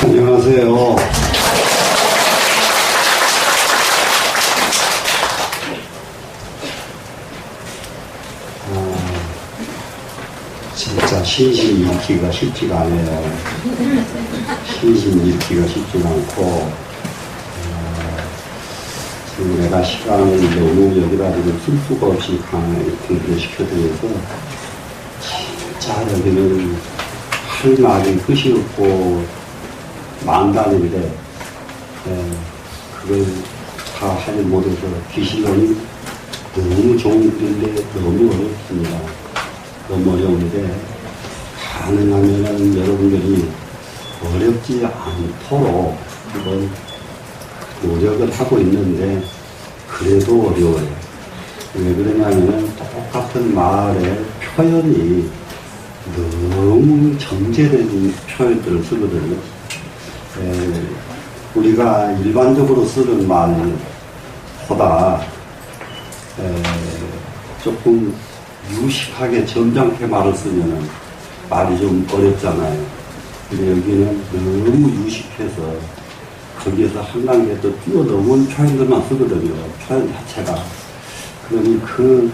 안녕하세요. 진짜 신심 잃기가 쉽지가 않아요. 신심 잃기가 쉽지가 않고, 지금 내가 시간을 너무 여기다 지금 쓸 수가 없이 공부를 시켜드려서, 진짜 여기는 할 말이 끝이 없고, 만단인데, 그걸 다 하지 못해서 귀신론이 너무 좋은 글인데 너무 어렵습니다. 너무 어려운데, 가능하면은 여러분들이 어렵지 않도록 이번 노력을 하고 있는데, 그래도 어려워요. 왜 그러냐면은 똑같은 말의 표현이 너무 정제된 표현들을 쓰거든요. 우리가 일반적으로 쓰는 말보다 조금 유식하게 점잖게 말을 쓰면은 말이 좀 어렵잖아요. 근데 여기는 너무 유식해서 거기에서 한 단계 더 뛰어넘은 표현들만 쓰거든요. 표현 자체가. 그러니 그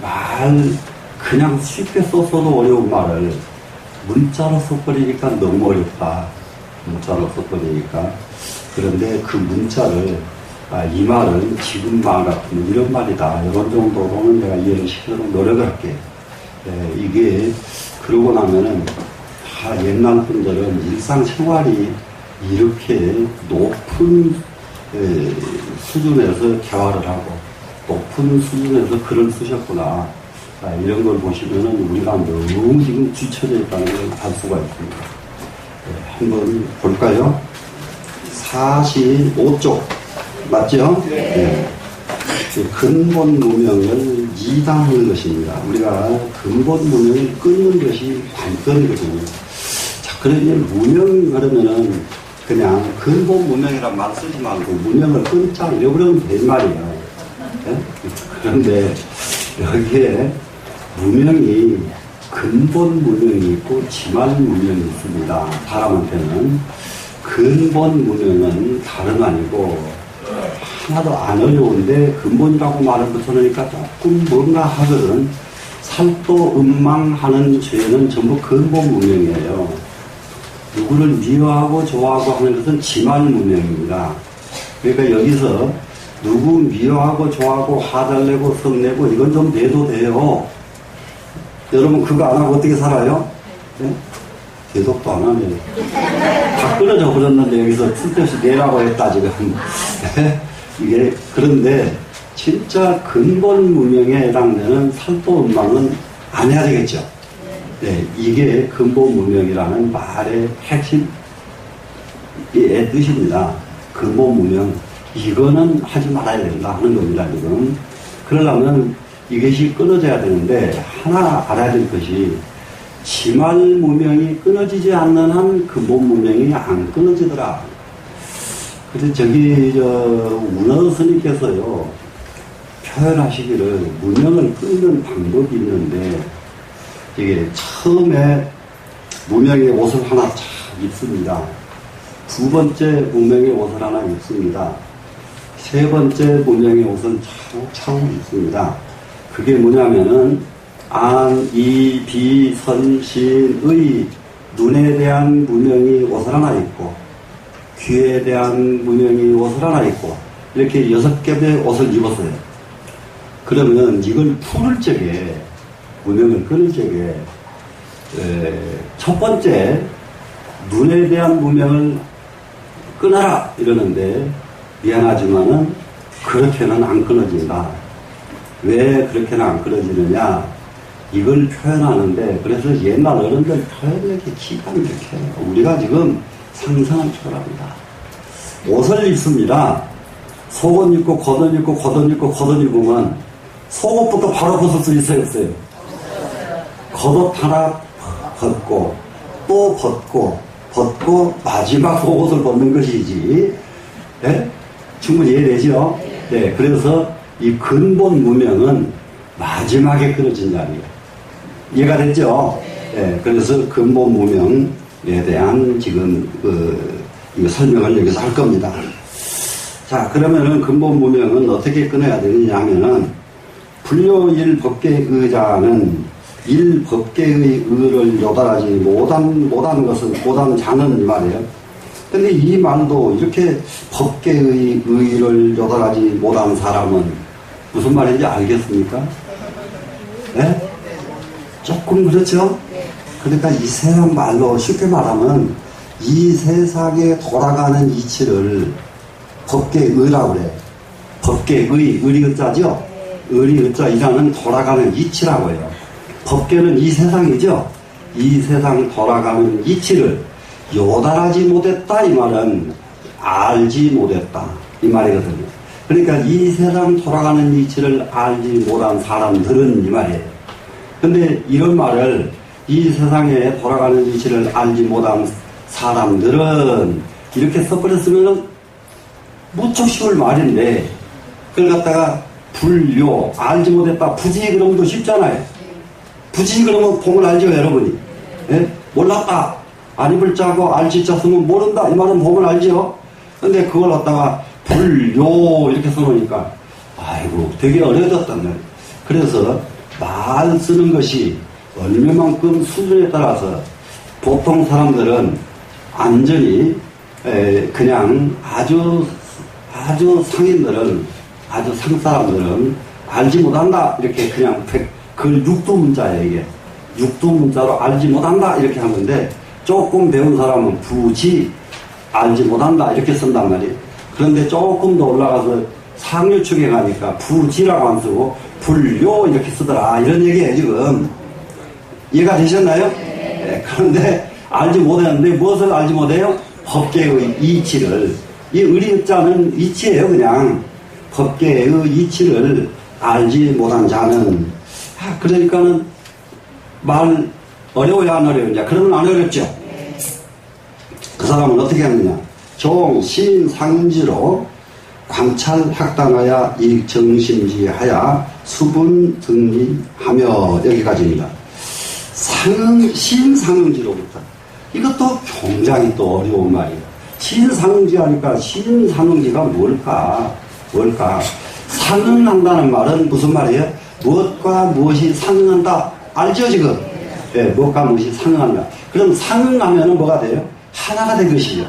말, 그냥 쉽게 썼어도 어려운 말을 문자로 써버리니까 너무 어렵다. 문자로 써버리니까. 그런데 그 문자를, 이 말은 지금 말 같은 이런 말이다. 이런 정도로는 내가 이해를 시키도록 노력을 할게. 이게, 그러고 나면은, 옛날 분들은 일상생활이 이렇게 높은 수준에서 대화를 하고, 높은 수준에서 글을 쓰셨구나. 이런 걸 보시면은 우리가 너무 지금 뒤처져 있다는 걸 알 수가 있습니다. 한번 볼까요? 45쪽. 맞죠? 네. 근본 무명을 이당하는 것입니다. 우리가 근본 무명을 끊는 것이 관건이거든요. 자, 그러니 무명 그러면은 그냥 근본 무명이란 말 쓰지 말고 무명을 끊자 이러면 될 말이에요. 네? 그런데 여기에 무명이 근본 무명이 있고 지말 무명이 있습니다. 사람한테는 근본 무명은 다름 아니고 하나도 안 어려운데 근본이라고 말을 붙여놓으니까 조금 뭔가 하거든. 살도 음망하는 죄는 전부 근본 무명이에요. 누구를 미워하고 좋아하고 하는 것은 지말 무명입니다. 그러니까 여기서 누구 미워하고 좋아하고 화잘내고 성내고 이건 좀 내도 돼요. 여러분 그거 안 하고 어떻게 살아요? 네? 대독도 안 하네. 다 끊어져 버렸는데 여기서 쓸데없이 내라고 했다 지금. 이게 그런데 진짜 근본 무명에 해당되는 살도 음망은 안 해야 되겠죠. 네, 이게 근본 무명이라는 말의 핵심 뜻입니다. 근본 무명 이거는 하지 말아야 된다 하는 겁니다 지금. 그러려면 이것이 끊어져야 되는데 하나 알아야 될 것이 지말 무명이 끊어지지 않는 한 근본 무명이 안 끊어지더라. 그래서 저기 운어 스님께서요 표현하시기를 무명을 끊는 방법이 있는데 이게 처음에 무명의 옷을 하나 쫙 입습니다. 두 번째 무명의 옷을 하나 입습니다. 세 번째 무명의 옷을 차곡차곡 입습니다. 그게 뭐냐면은 안, 이, 비, 선, 신, 의 눈에 대한 무명이 옷을 하나 입고 귀에 대한 무명이 옷을 하나 입고 이렇게 6겹의 옷을 입었어요. 그러면 이걸 풀을 적에 무명을 끊을 적에 첫 번째 눈에 대한 무명을 끊어라 이러는데 미안하지만은 그렇게는 안 끊어진다. 왜 그렇게는 안 끊어지느냐? 이걸 표현하는데 그래서 옛날 어른들 표현력이 기가 막혀요. 우리가 지금 상상을 초월합니다. 옷을 입습니다. 속옷 입고 겉옷 입고 겉옷 입고 겉옷 입으면 속옷부터 바로 벗을 수 있어요 없어요? 겉옷 하나 벗고 또 벗고 마지막 속옷을 벗는 것이지. 네? 충분히 이해되죠? 네, 그래서 이 근본 무명은 마지막에 끊어진 자리예요. 이해가 됐죠? 네, 그래서 근본 무명에 대한 지금 이거 설명을 여기서 할 겁니다. 자, 그러면은 근본 무명은 어떻게 끊어야 되느냐 하면은, 불교 일법계의자는 일법계의 의를 요달하지 못한 것은 못한 자는 이 말이에요. 근데 이 말도 이렇게 법계의 의를 요달하지 못한 사람은 무슨 말인지 알겠습니까? 네? 조금 그렇죠? 그러니까 이 세상 말로 쉽게 말하면 이 세상에 돌아가는 이치를 법계의라고 그래. 법계의, 의리의자죠? 의리의자이라는 돌아가는 이치라고 해요. 법계는 이 세상이죠? 이 세상 돌아가는 이치를 요달하지 못했다 이 말은 알지 못했다 이 말이거든요. 그러니까 이 세상 돌아가는 이치를 알지 못한 사람들은 이 말이에요. 근데 이런 말을 이 세상에 돌아가는 이치를 알지 못한 사람들은 이렇게 써버렸으면 무척 쉬울 말인데 그걸 갖다가 불요 알지 못했다 부지 그러면 더 쉽잖아요. 부지 그러면 봄을 알죠 여러분이. 예? 몰랐다 아니불 짜고 알지 짜 쓰면 모른다 이 말은 봄을 알죠. 근데 그걸 갖다가 불요 이렇게 써놓으니까 아이고 되게 어려워졌단 말이에요. 그래서 말 쓰는 것이 얼마만큼 수준에 따라서 보통 사람들은 안전히 그냥 아주 상인들은 아주 상사람들은 알지 못한다 이렇게 그냥 그 육두문자예요. 이게 육두문자로 알지 못한다 이렇게 하는데 조금 배운 사람은 부지 알지 못한다 이렇게 쓴단 말이에요. 그런데 조금 더 올라가서 상류축에 가니까 부지라고 안 쓰고 불요 이렇게 쓰더라 이런 얘기예요. 지금 이해가 되셨나요? 네. 그런데 알지 못했는데 무엇을 알지 못해요? 법계의 이치를. 이 의리자는 이치예요. 그냥 법계의 이치를 알지 못한 자는 그러니까는 말 어려워야 안 어려우냐? 그러면 안 어렵죠. 그 사람은 어떻게 하느냐? 종 신상지로 관찰학당하여 일정심지하여 수분 등리하며 여기까지입니다. 신상응지로부터 이것도 굉장히 또 어려운 말이에요. 신상응지 하니까 신상응지가 뭘까? 상응한다는 말은 무슨 말이에요? 무엇과 무엇이 상응한다 알죠 지금? 네, 무엇과 무엇이 상응한다. 그럼 상응하면 뭐가 돼요? 하나가 된 것이죠.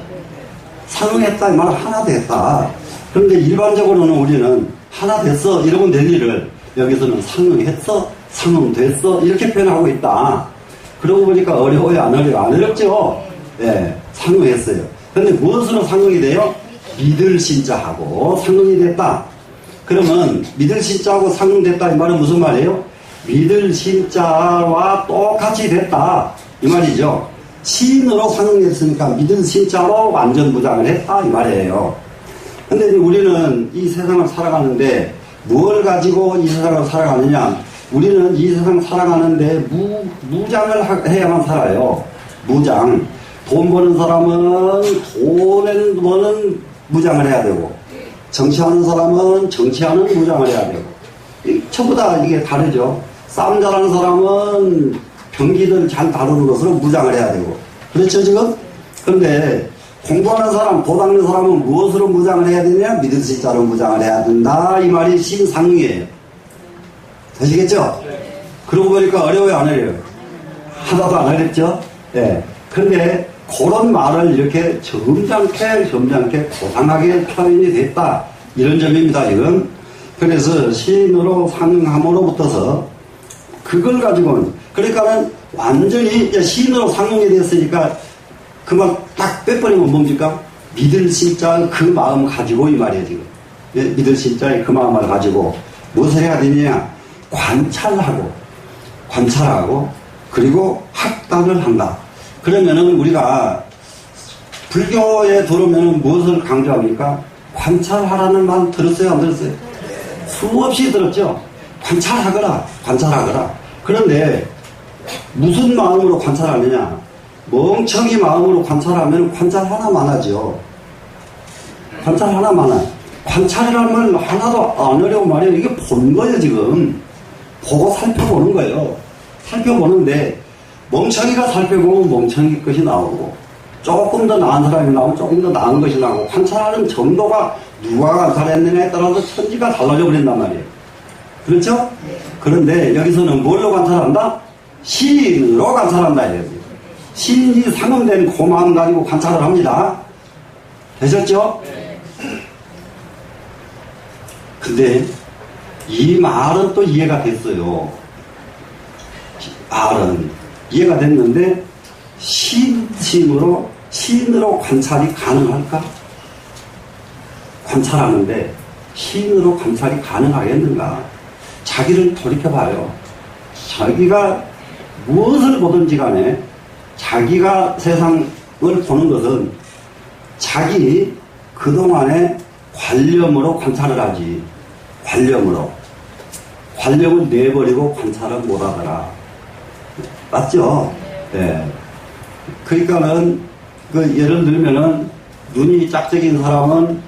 상응했다 이 말은 하나 됐다. 그런데 일반적으로는 우리는 하나 됐어 이러면 될 일을 여기서는 상응했어 상응됐어 이렇게 표현하고 있다. 그러고 보니까 어려워요 안 어려워요? 안 어렵죠. 예, 상응했어요. 그런데 무엇으로 상응이 돼요? 믿을 신자하고 상응이 됐다. 그러면 믿을 신자하고 상응됐다 이 말은 무슨 말이에요? 믿을 신자와 똑같이 됐다 이 말이죠. 신으로 상응했으니까 믿을 신자로 완전 무장을 했다 이 말이에요. 근데 우리는 이 세상을 살아가는데 무엇을 가지고 이 세상을 살아가느냐? 우리는 이 세상 살아가는데 무장을 해야만 살아요. 무장. 돈 버는 사람은 돈을 버는 무장을 해야 되고, 정치하는 사람은 정치하는 무장을 해야 되고, 전부 다 이게 다르죠. 싸움 잘하는 사람은 병기들 잘 다루는 것으로 무장을 해야 되고, 그렇죠 지금? 그런데 공부하는 사람, 도 닦는 사람은 무엇으로 무장을 해야 되냐? 믿을 수 있자로 무장을 해야 된다. 이 말이 신상이에요. 되시겠죠? 그러고 보니까 어려워요, 안 어려워요? 하나도 안 어렵죠? 예. 그런데 그런 말을 이렇게 점잖게 고상하게 표현이 됐다. 이런 점입니다, 지금. 그래서 신으로 상응함으로부터서 그걸 가지고는, 그러니까는 완전히 신으로 상응이 됐으니까 그만 딱 빼버리면 뭡니까? 믿을 신자 그 마음 가지고 이 말이에요 지금. 예, 믿을 신자의 그 마음을 가지고 무엇을 해야 되느냐? 관찰하고 그리고 학당을 한다. 그러면은 우리가 불교에 들어오면은 무엇을 강조합니까? 관찰하라는 말 들었어요 안 들었어요? 수없이 들었죠. 관찰하거라. 그런데 무슨 마음으로 관찰하느냐? 멍청이 마음으로 관찰하면 관찰 하나만 하죠. 관찰 하나만 하. 관찰이라는 말 하나도 안 어려운 말이에요. 이게 본 거예요, 지금. 보고 살펴보는 거예요. 살펴보는데, 멍청이가 살펴보면 멍청이 것이 나오고, 조금 더 나은 사람이 나오면 조금 더 나은 것이 나오고, 관찰하는 정도가 누가 관찰했느냐에 따라서 천지가 달라져 버린단 말이에요. 그렇죠? 그런데 여기서는 뭘로 관찰한다? 시인으로 관찰한다 이거예요. 시인이 상응된 그 마음 가지고 관찰을 합니다. 되셨죠? 근데 이 말은 또 이해가 됐어요. 말은 이해가 됐는데 시인으로 관찰이 가능할까? 관찰하는데 시인으로 관찰이 가능하겠는가? 자기를 돌이켜봐요. 자기가 무엇을 보든지 간에 자기가 세상을 보는 것은 자기 그동안의 관념으로 관찰을 하지. 관념을 내버리고 관찰을 못하더라. 맞죠? 네. 그러니까는 예를 들면은 눈이 짝짝인 사람은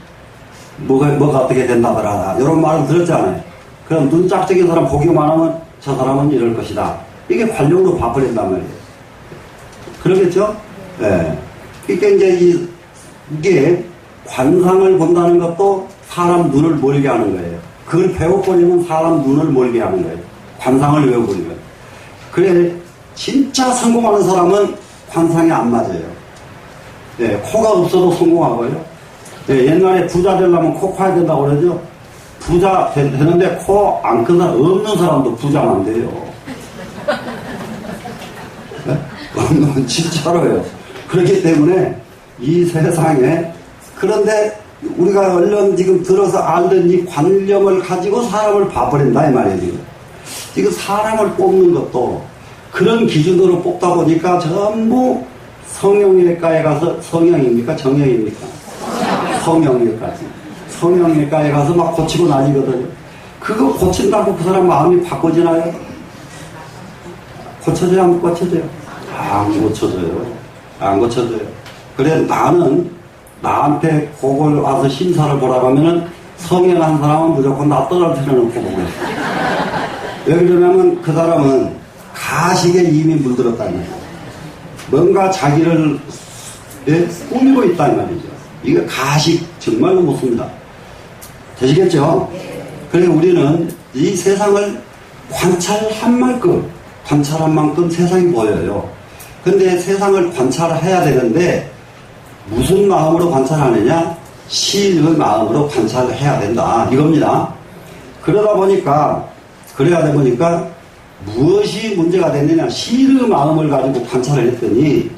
뭐가 어떻게 된다더라. 이런 말은 들었잖아요. 그럼 눈 짝짝인 사람 보기만 하면 저 사람은 이럴 것이다. 이게 관념으로 봐버린단 말이에요. 그러겠죠? 네. 그러니까 이제 이게 관상을 본다는 것도 사람 눈을 멀게 하는 거예요. 그걸 배워버리면 사람 눈을 멀게 하는 거예요. 관상을 외워버리면. 그래, 진짜 성공하는 사람은 관상이 안 맞아요. 네, 코가 없어도 성공하고요. 네, 옛날에 부자 되려면 코 커야 된다고 그러죠. 부자 되는데 코 안 큰 사람, 없는 사람도 부자가 안 돼요. 네? 없는 진짜로요. 그렇기 때문에 이 세상에, 그런데 우리가 얼른 지금 들어서 알던 이 관념을 가지고 사람을 봐버린다 이 말이에요. 지금 사람을 뽑는 것도 그런 기준으로 뽑다 보니까 전부 성형외과에 가서, 성형입니까? 정형입니까? 성형외과에 가서 막 고치고 난리거든요. 그거 고친다고 그 사람 마음이 바꿔지나요? 고쳐져요? 안 고쳐져요? 안 고쳐져요. 안 고쳐져요. 그래, 나한테 그걸 와서 심사를 보라고 하면은 성형한 사람은 무조건 나 떨어뜨려 놓고 보고 있어요. 왜 그러냐면 그 사람은 가식에 이미 물들었다는 거예요. 뭔가 자기를 꾸미고 있다는 말이죠. 이거 가식 정말로 묻습니다. 되시겠죠? 그래 우리는 이 세상을 관찰한 만큼 세상이 보여요. 근데 세상을 관찰해야 되는데 무슨 마음으로 관찰하느냐? 시인의 마음으로 관찰을 해야 된다. 이겁니다. 그래야 되보니까 무엇이 문제가 됐느냐? 시인의 마음을 가지고 관찰을 했더니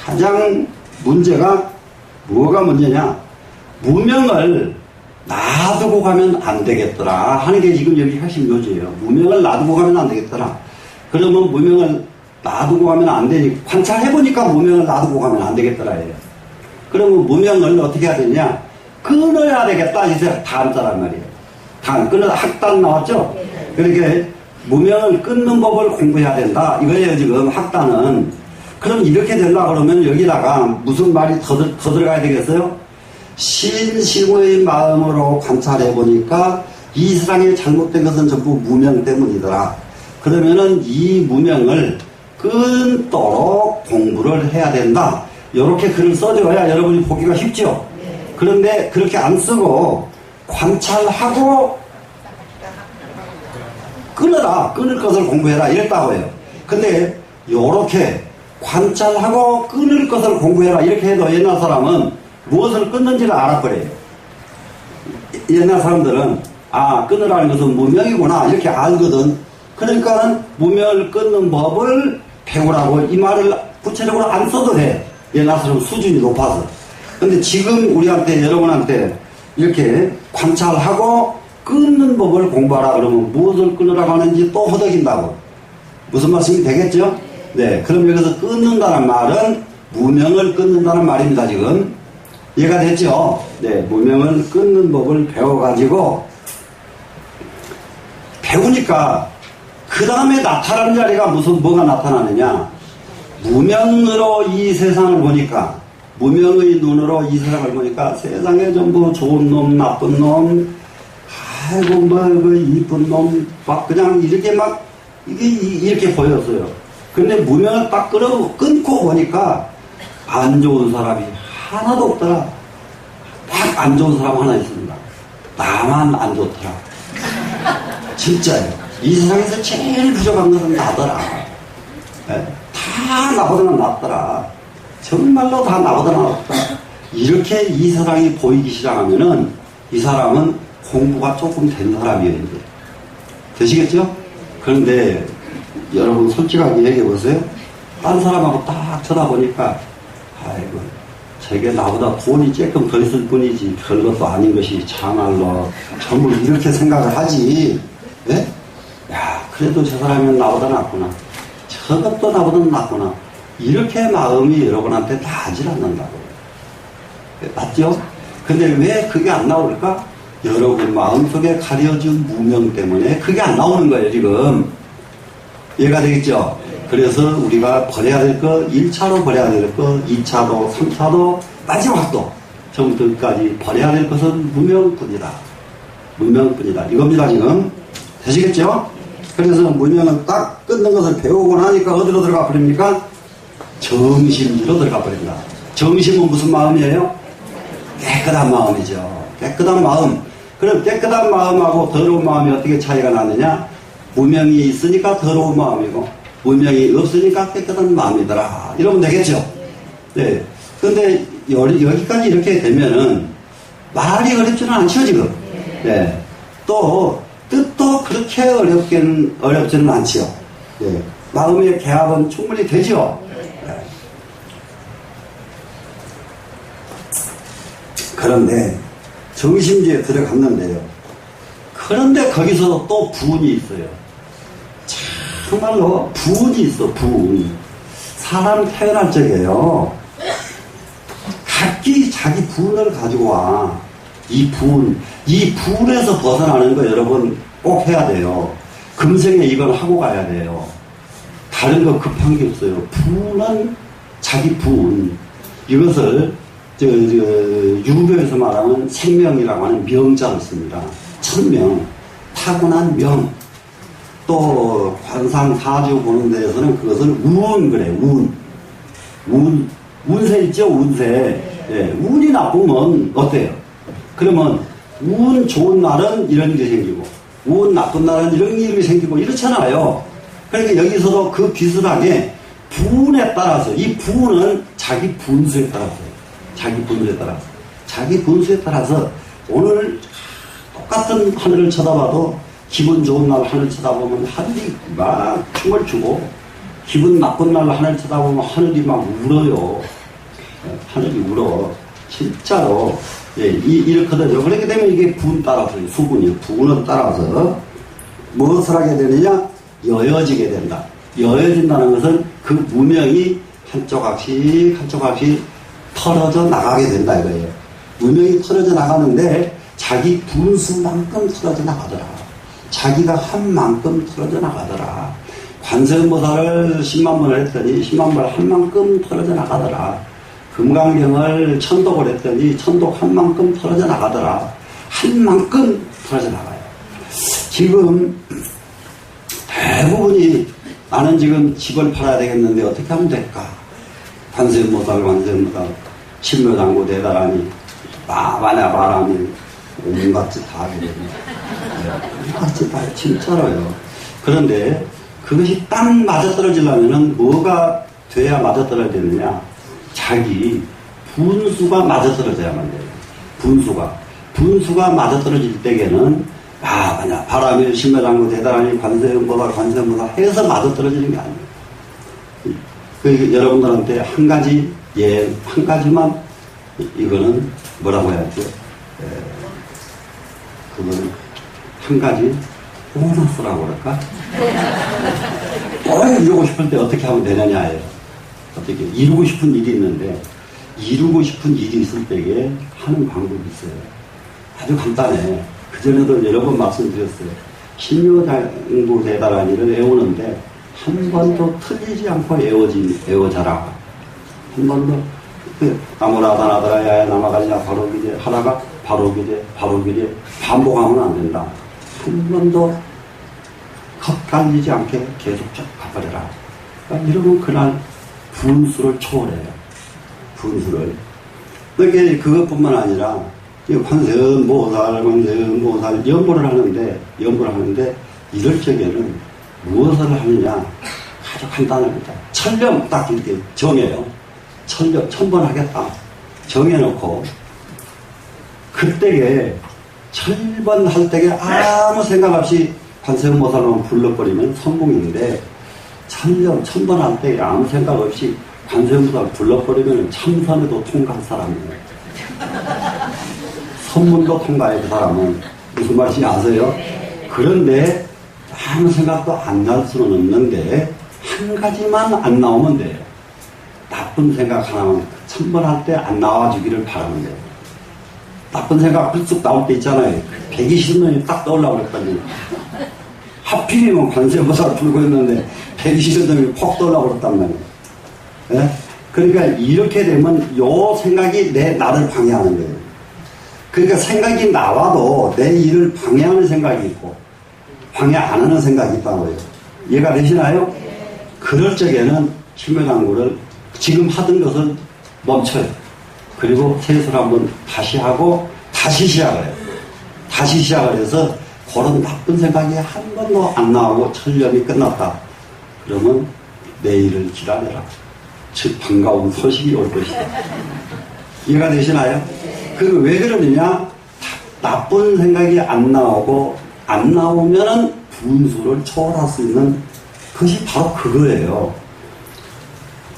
가장 문제가 뭐가 문제냐? 무명을 놔두고 가면 안 되겠더라 하는 게 지금 여기 핵심 요지예요. 무명을 놔두고 가면 안 되겠더라. 그러면 무명을 놔두고 가면 안 되니 관찰해보니까 무명을 놔두고 가면 안 되겠더라예요. 그러면 무명을 어떻게 해야 되냐? 끊어야 되겠다. 이제 단자란 말이에요. 학단 나왔죠? 그러니까 무명을 끊는 법을 공부해야 된다. 이거예요, 지금 학단은. 그럼 이렇게 되려고 그러면 여기다가 무슨 말이 더 들어가야 되겠어요? 신시고의 마음으로 관찰해보니까 이 세상에 잘못된 것은 전부 무명 때문이더라. 그러면은 이 무명을 끊도록 공부를 해야 된다. 이렇게 글을 써줘야 여러분이 보기가 쉽죠. 그런데 그렇게 안 쓰고 관찰하고 끊을 것을 공부해라 이랬다고 해요. 근데 요렇게 관찰하고 끊을 것을 공부해라 이렇게 해도 옛날 사람은 무엇을 끊는지를 알아버려요. 옛날 사람들은 끊으라는 것은 무명이구나 이렇게 알거든. 그러니까는 무명을 끊는 법을 배우라고 이 말을 구체적으로 안 써도 돼. 옛날 사람 수준이 높아서. 근데 지금 우리한테, 여러분한테 이렇게 관찰하고 끊는 법을 공부하라 그러면 무엇을 끊으라고 하는지 또 허덕인다고. 무슨 말씀이 되겠죠? 네. 그럼 여기서 끊는다는 말은 무명을 끊는다는 말입니다, 지금. 이해가 됐죠? 네. 무명을 끊는 법을 배워가지고 배우니까 그 다음에 나타나는 자리가 뭐가 나타나느냐? 무명으로 이 세상을 보니까, 무명의 눈으로 이 세상을 보니까 세상에 전부 좋은 놈, 나쁜 놈, 이쁜 놈, 막 그냥 이렇게 보였어요. 근데 무명을 딱 끊고 보니까, 안 좋은 사람이 하나도 없더라. 딱 안 좋은 사람 하나 있습니다. 나만 안 좋더라. 진짜예요. 이 세상에서 제일 부족한 것은 나더라. 네? 다 나보다는 낫더라. 정말로 다 나보다는 낫더라. 이렇게 이 세상이 보이기 시작하면은 이 사람은 공부가 조금 된 사람이에요. 이제. 되시겠죠? 그런데 여러분 솔직하게 얘기해 보세요. 딴 사람하고 딱 쳐다보니까 아이고 저게 나보다 돈이 조금 더 있을 뿐이지 별것도 아닌 것이 참말로 전부 이렇게 생각을 하지. 예? 야 그래도 저 사람은 나보다 낫구나. 저것도 나보다 낫구나. 이렇게 마음이 여러분한테 나질 않는다고. 맞죠? 근데 왜 그게 안 나올까? 여러분 마음속에 가려진 무명 때문에 그게 안 나오는 거예요 지금. 이해가 되겠죠? 그래서 우리가 버려야 될 거 1차로 버려야 될 거 2차도 3차도 마지막도 처음부터까지 버려야 될 것은 무명뿐이다. 무명뿐이다. 이겁니다 지금. 되시겠죠? 그래서 무명은 딱 끊는 것을 배우고 나니까 어디로 들어가 버립니까? 정심지로 들어가 버립니다. 정심은 무슨 마음이에요? 깨끗한 마음이죠. 깨끗한 마음. 그럼 깨끗한 마음하고 더러운 마음이 어떻게 차이가 나느냐? 무명이 있으니까 더러운 마음이고 무명이 없으니까 깨끗한 마음이더라. 이러면 되겠죠? 네. 근데 여기까지 이렇게 되면은 말이 어렵지는 않죠 지금. 네. 또 뜻도 그렇게 어렵지는 않지요. 네. 마음의 개합은 충분히 되죠. 네. 그런데 정심지에 들어갔는데요. 그런데 거기서 또 부운이 있어요. 정말로 부운이 있어. 부운. 사람 태어날 적에요. 각기 자기 부운을 가지고 와. 이 부운에서 벗어나는 거 여러분 꼭 해야 돼요. 금생에 이걸 하고 가야 돼요. 다른 거 급한 게 없어요. 부운은 자기 부운. 이것을 유교에서 말하는 생명이라고 하는 명자를 씁니다. 천명, 타고난 명. 또 관상 사주 보는 데에서는 그것을 운 그래. 운세 있죠. 운세. 예, 운이 나쁘면 어때요? 그러면 운 좋은 날은 이런 게 생기고 운 나쁜 날은 이런 일이 생기고 이렇잖아요. 그러니까 여기서도 그 비슷하게 부운에 따라서 이 부운은 자기 분수에 따라서요. 자기 분수에 따라서 오늘 똑같은 하늘을 쳐다봐도 기분 좋은 날 하늘 쳐다보면 하늘이 막 춤을 추고 기분 나쁜 날 하늘 쳐다보면 하늘이 막 울어요. 하늘이 울어. 진짜로. 예, 이렇거든요. 그렇게 되면 이게 부운 따라서 수분이요. 부운을 따라서 무엇을 하게 되느냐? 여여지게 된다. 여여진다는 것은 그 무명이 한쪽 악씩 털어져 나가게 된다 이거예요. 무명이 털어져 나가는데 자기 분수만큼 털어져 나가더라. 자기가 한 만큼 털어져 나가더라. 관세음보살을 10만 번을 했더니 10만 번 한 만큼 털어져 나가더라. 금강경을 천독을 했더니 천독 한 만큼 털어져 나가더라. 한 만큼 털어져 나가요. 지금 대부분이 나는 지금 집을 팔아야 되겠는데 어떻게 하면 될까? 관세음보살 신묘장구 대단하니 만약 바람이 온갖 짓 다 하게 됩니다. 온갖 짓 다 해요. 진짜로요. 그런데 그것이 딱 맞아떨어지려면 뭐가 돼야 맞아떨어지느냐? 자기 분수가 맞아떨어져야만 돼요. 분수가 맞아떨어질 때에는 만약 바람이 신묘장구 대단하니 관세음보살 해서 맞아떨어지는 게 아니에요. 그 여러분들한테 한 가지만 이거는 뭐라고 해야죠? 그거는 한 가지 보너스라고 그럴까? 이루고 싶을 때 어떻게 하면 되느냐예요. 어떻게 이루고 싶은 일이 있는데 이루고 싶은 일이 있을 때에 하는 방법이 있어요. 아주 간단해. 그전에도 여러 번 말씀드렸어요. 신묘장구 대단하니를 외우는데 한 번도 틀리지 않고 외워자라. 한 번도 나무라다나다라 야야 남아가냐 바로 기대 하다가 바로 기대 반복하면 안 된다. 한 번도 헛갈리지 않게 계속 쭉 가버려라. 그러니까 이러면 그날 분수를 초월해요. 분수를. 그렇게 그것뿐만 아니라 관세음보살 연보를 하는데 이럴 적에는 무엇을 하느냐 아주 간단합니다. 천령 딱 이렇게 정해요. 천번하겠다 정해놓고 그때에 철번할 때에 아무 생각 없이 관세음보살만 불러버리면 성공인데 천번할 때에 아무 생각 없이 관세음보살 불러버리면 참선에도 통과할 사람이에요. 선문도 통과해 그 사람은. 무슨 말인지 아세요? 그런데 아무 생각도 안 날 수는 없는데 한 가지만 안 나오면 돼요. 나쁜 생각 하나만 천번할 때 안 나와주기를 바라는 거예요. 나쁜 생각 불쑥 나올 때 있잖아요. 120년이 딱 떠올라고 그랬거든요. 하필이면 관세음보살 불고 있는데 120년이 퍽 떠올라고 그랬단 말이에요. 네? 그러니까 이렇게 되면 요 생각이 나를 방해하는 거예요. 그러니까 생각이 나와도 내 일을 방해하는 생각이 있고 방해 안 하는 생각이 있다고요. 이해가 되시나요? 그럴 적에는 심혈당구를 지금 하던 것을 멈춰요. 그리고 세수를 한번 다시 하고 다시 시작을 해요. 다시 시작을 해서 그런 나쁜 생각이 한 번도 안 나오고 천년이 끝났다. 그러면 내일을 기다려라. 즉 반가운 소식이 올 것이다. 이해가 되시나요? 그 왜 그러느냐? 나쁜 생각이 안 나오고 안 나오면은 분수를 초월할 수 있는 것이 바로 그거예요.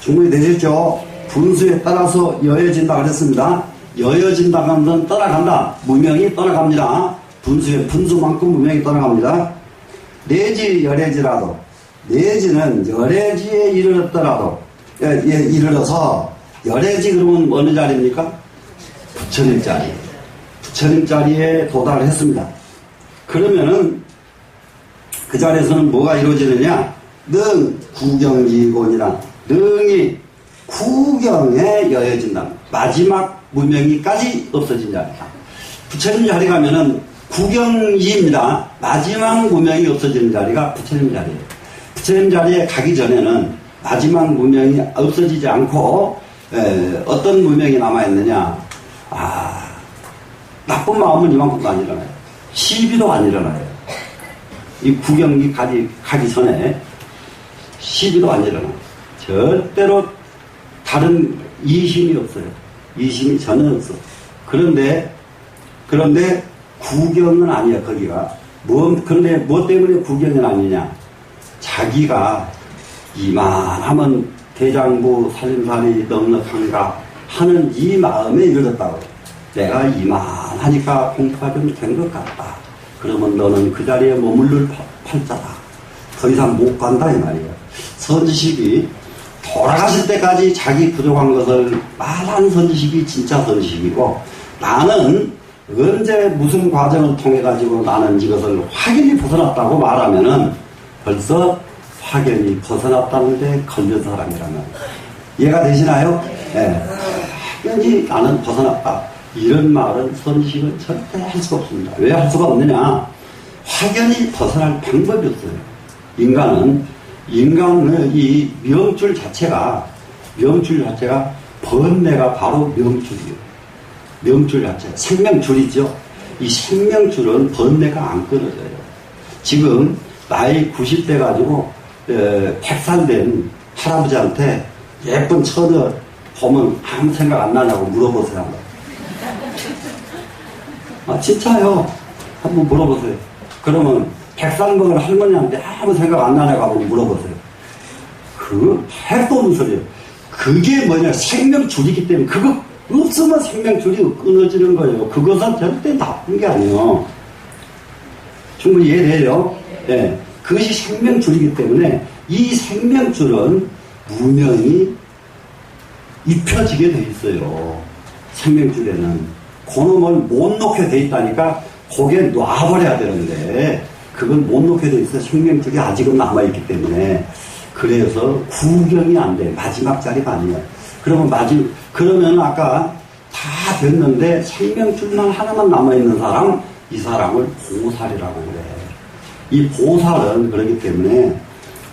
충분히 되셨죠? 분수에 따라서 여여진다 그랬습니다. 여여진다 하면 떠나간다. 무명이 떠나갑니다. 분수만큼 무명이 떠나갑니다. 내지 열애지라도 내지는 열애지에 이르렀더라도 이르러서 열애지 그러면 어느 자리입니까? 부처님 자리. 부처님 자리에 도달을 했습니다. 그러면은 그 자리에서는 뭐가 이루어지느냐? 능 구경지곤이란 능이 구경에 여여진다. 마지막 무명이까지 없어진 자리다. 부처님 자리 가면은 구경이입니다. 마지막 무명이 없어지는 자리가 부처님 자리예요. 부처님 자리에 가기 전에는 마지막 무명이 없어지지 않고 어떤 무명이 남아있느냐? 나쁜 마음은 이만큼도 안 일어나요. 시비도 안 일어나요. 이 구경이 가기 전에 시비도 안 일어나요. 절대로 다른 이심이 없어요. 이심이 전혀 없어. 그런데 구경은 아니야, 거기가. 그런데 뭐 때문에 구경은 아니냐? 자기가 이만하면 대장부 살림살이 넉넉한가 하는 이 마음에 이르렀다고. 내가 이만하니까 공부가 좀 된 것 같다. 그러면 너는 그 자리에 머물러 팔자다. 더 이상 못 간다 이 말이에요. 선지식이 돌아가실 때까지 자기 부족한 것을 말하는 선지식이 진짜 선지식이고, 나는 언제 무슨 과정을 통해 가지고 나는 이것을 확연히 벗어났다고 말하면은 벌써 확연히 벗어났다는데 걸린 사람이라면 이해가 되시나요? 네. 확연히 나는 벗어났다. 이런 말은 선지식은 절대 할 수가 없습니다. 왜 할 수가 없느냐? 확연히 벗어날 방법이 없어요. 인간의 이 명줄 자체가 번뇌가 바로 명줄이에요. 명줄 자체. 생명줄이죠. 이 생명줄은 번뇌가 안 끊어져요. 지금 나이 90대 가지고 100살 된 할아버지한테 예쁜 처녀 보면 아무 생각 안 나냐고 물어보세요. 진짜요. 한번 물어보세요. 그러면 100살 먹은 할머니한테 아무 생각 안 나냐고 한번 물어보세요. 그거 핵도 없는 소리예요. 그게 뭐냐? 생명줄이기 때문에 그거 없으면 생명줄이 끊어지는 거예요. 그것은 절대 나쁜 게 아니에요. 충분히 이해돼요? 네. 그것이 생명줄이기 때문에 이 생명줄은 무명이 입혀지게 돼 있어요. 생명줄에는 그놈을 못 놓게 돼 있다니까 거기에 놔버려야 되는데 그건 못 놓게 돼 있어요. 생명줄이 아직은 남아있기 때문에. 그래서 구경이 안 돼. 마지막 자리가 아니에요. 그러면 아까 다 됐는데 생명줄만 하나만 남아있는 사람, 이 사람을 보살이라고 그래. 이 보살은 그렇기 때문에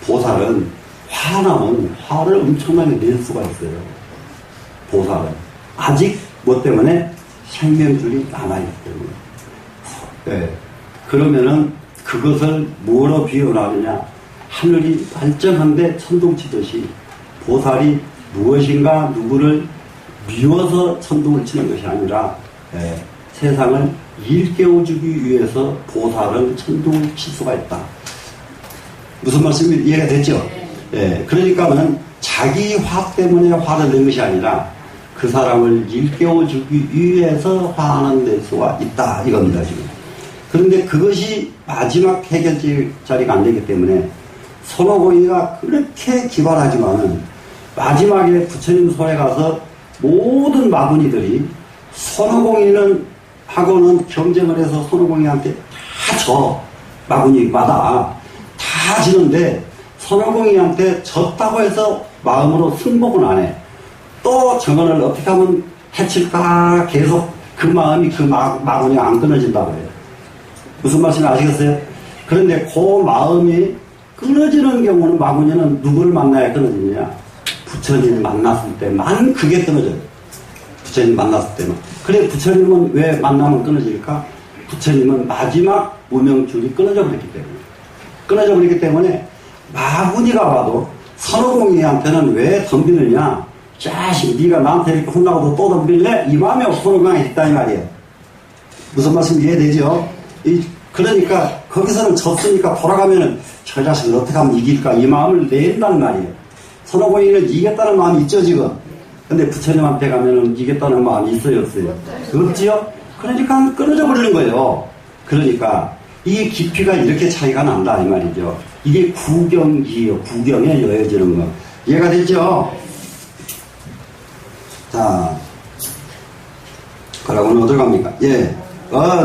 보살은 화나면 화를 엄청나게 낼 수가 있어요. 보살은. 아직 뭐 때문에? 생명줄이 남아있기 때문에. 네. 그러면은 그것을 뭐로 비유하느냐? 하늘이 발전한데 천둥치듯이 보살이 무엇인가 누구를 미워서 천둥을 치는 것이 아니라 세상을 일깨워주기 위해서 보살은 천둥을 칠 수가 있다. 무슨 말씀이 이해가 됐죠? 그러니까는 자기 화 때문에 화를 낸 것이 아니라 그 사람을 일깨워주기 위해서 화하는 데 수가 있다 이겁니다 지금. 그런데 그것이 마지막 해결자리가 안 되기 때문에 선호공이가 그렇게 기발하지만은 마지막에 부처님 손에 가서 모든 마구니들이 선호공이는 하고는 경쟁을 해서 선호공이한테 다 져. 마구니마다 다 지는데 선호공이한테 졌다고 해서 마음으로 승복은 안 해. 또 저거를 어떻게 하면 해칠까 계속 그 마음이 그 마구니가 안 끊어진다고 해요. 무슨 말씀인지 아시겠어요? 그런데 그 마음이 끊어지는 경우는 마구니는 누구를 만나야 끊어지느냐? 부처님 만났을 때만 그게 끊어져요. 부처님 만났을 때만. 그래 부처님은 왜 만나면 끊어질까? 부처님은 마지막 무명줄이 끊어져 버렸기 때문에 마구니가 봐도 선호공이한테는 왜 덤비느냐? 자식 네가 나한테 이렇게 혼나고도 또 덤빌래? 이 마음이 선호공이 있다 이 말이에요. 무슨 말씀 이해되죠? 그러니까 거기서는 졌으니까 돌아가면은 저 자식을 어떻게 하면 이길까 이 마음을 낸다는 말이에요. 선호공이는 이겼다는 마음이 있죠 지금. 근데 부처님한테 가면은 이겼다는 마음이 있어요 없어요? 없지요? 그러니까 끊어져 버리는 거예요. 그러니까 이 깊이가 이렇게 차이가 난다 이 말이죠. 이게 구경이에요. 구경에 여해지는 거. 이해가 되죠? 자, 그러고는 어딜 갑니까?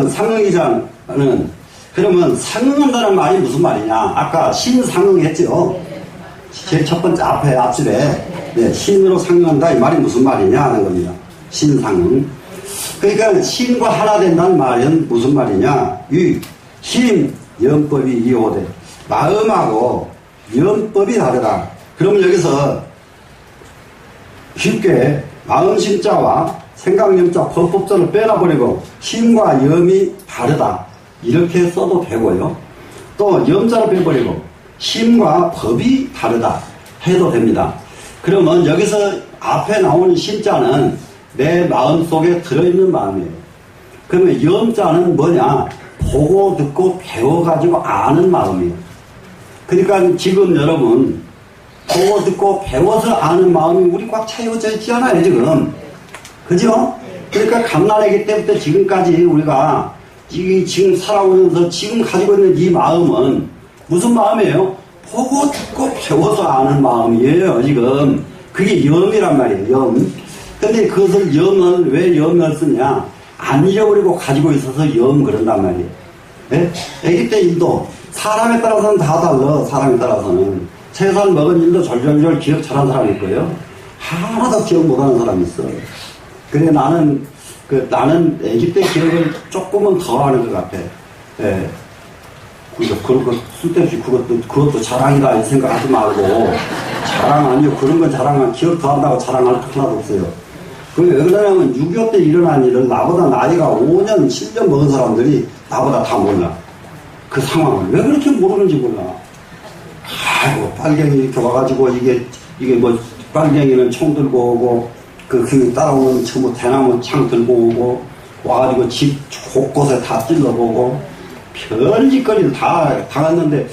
상응이자는 그러면 상응한다는 말이 무슨 말이냐? 아까 신상응했죠. 제일 첫 번째 앞줄에 신으로 상응한다 이 말이 무슨 말이냐 하는 겁니다. 신상응. 그러니까 신과 하나 된다는 말은 무슨 말이냐? 신 연법이 이호돼. 마음하고 연법이 다르다. 그러면 여기서 쉽게 마음 심자와 생각 염자 법법자를 빼놔버리고 심과 염이 다르다 이렇게 써도 되고요. 또 염자를 빼버리고 심과 법이 다르다 해도 됩니다. 그러면 여기서 앞에 나오는 심자는 내 마음속에 들어있는 마음이에요. 그러면 염자는 뭐냐? 보고 듣고 배워가지고 아는 마음이에요. 그러니까 지금 여러분 보고 듣고 배워서 아는 마음이 우리 꽉 차여져 있지 않아요 지금. 그죠? 그러니까 갓난아기 때부터 지금까지 우리가 지금 살아오면서 지금 가지고 있는 이 마음은 무슨 마음이에요? 보고 듣고 배워서 아는 마음이에요 지금. 그게 염이란 말이에요. 염. 근데 그것을 염은 왜 염을 쓰냐? 안 잊어버리고 가지고 있어서 염 그런단 말이에요. 예? 애기 때 일도 사람에 따라서는 다 달라. 사람에 따라서는 3살 먹은 일도 절절절 기억 잘하는 사람이 있고요. 하나도 기억 못하는 사람이 있어. 그래 나는 애기 때 기억을 조금은 더 하는 것 같아. 예. 그런 거 쓸데없이 그것도 자랑이다 이 생각하지 말고 자랑 아니요. 그런 건 자랑은 기억 더 한다고 자랑할 거 하나도 없어요. 그게 왜 그러냐면 6.25 때 일어난 일을 나보다 나이가 5년, 7년 먹은 사람들이 나보다 다 몰라. 그 상황을 왜 그렇게 모르는지 몰라. 아이고 빨갱이 이렇게 와가지고 이게 뭐 빨갱이는 총 들고 오고 그 따라오는 뭐 대나무 창 들고 오고 와가지고 집 곳곳에 다 찔러보고 별짓거리를 다 당했는데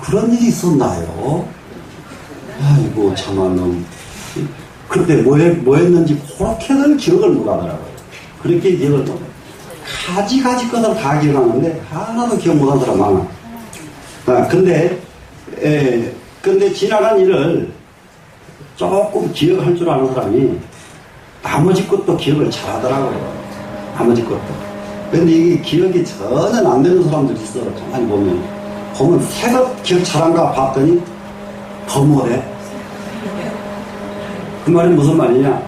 그런 일이 있었나요? 아이고 참말로 그때 뭐 했는지 그렇게는 기억을 못하더라고요. 그렇게 기억을 못해. 가지 것을 다 기억하는데 하나도 기억 못한 사람 많아. 근데 지나간 일을 조금 기억할 줄 아는 사람이 나머지 것도 기억을 잘하더라고요. 나머지 것도. 근데 이게 기억이 전혀 안 되는 사람들이 있어. 가만히 보면 새벽 기억 잘한가 봤더니 더 못해. 그 말이 무슨 말이냐?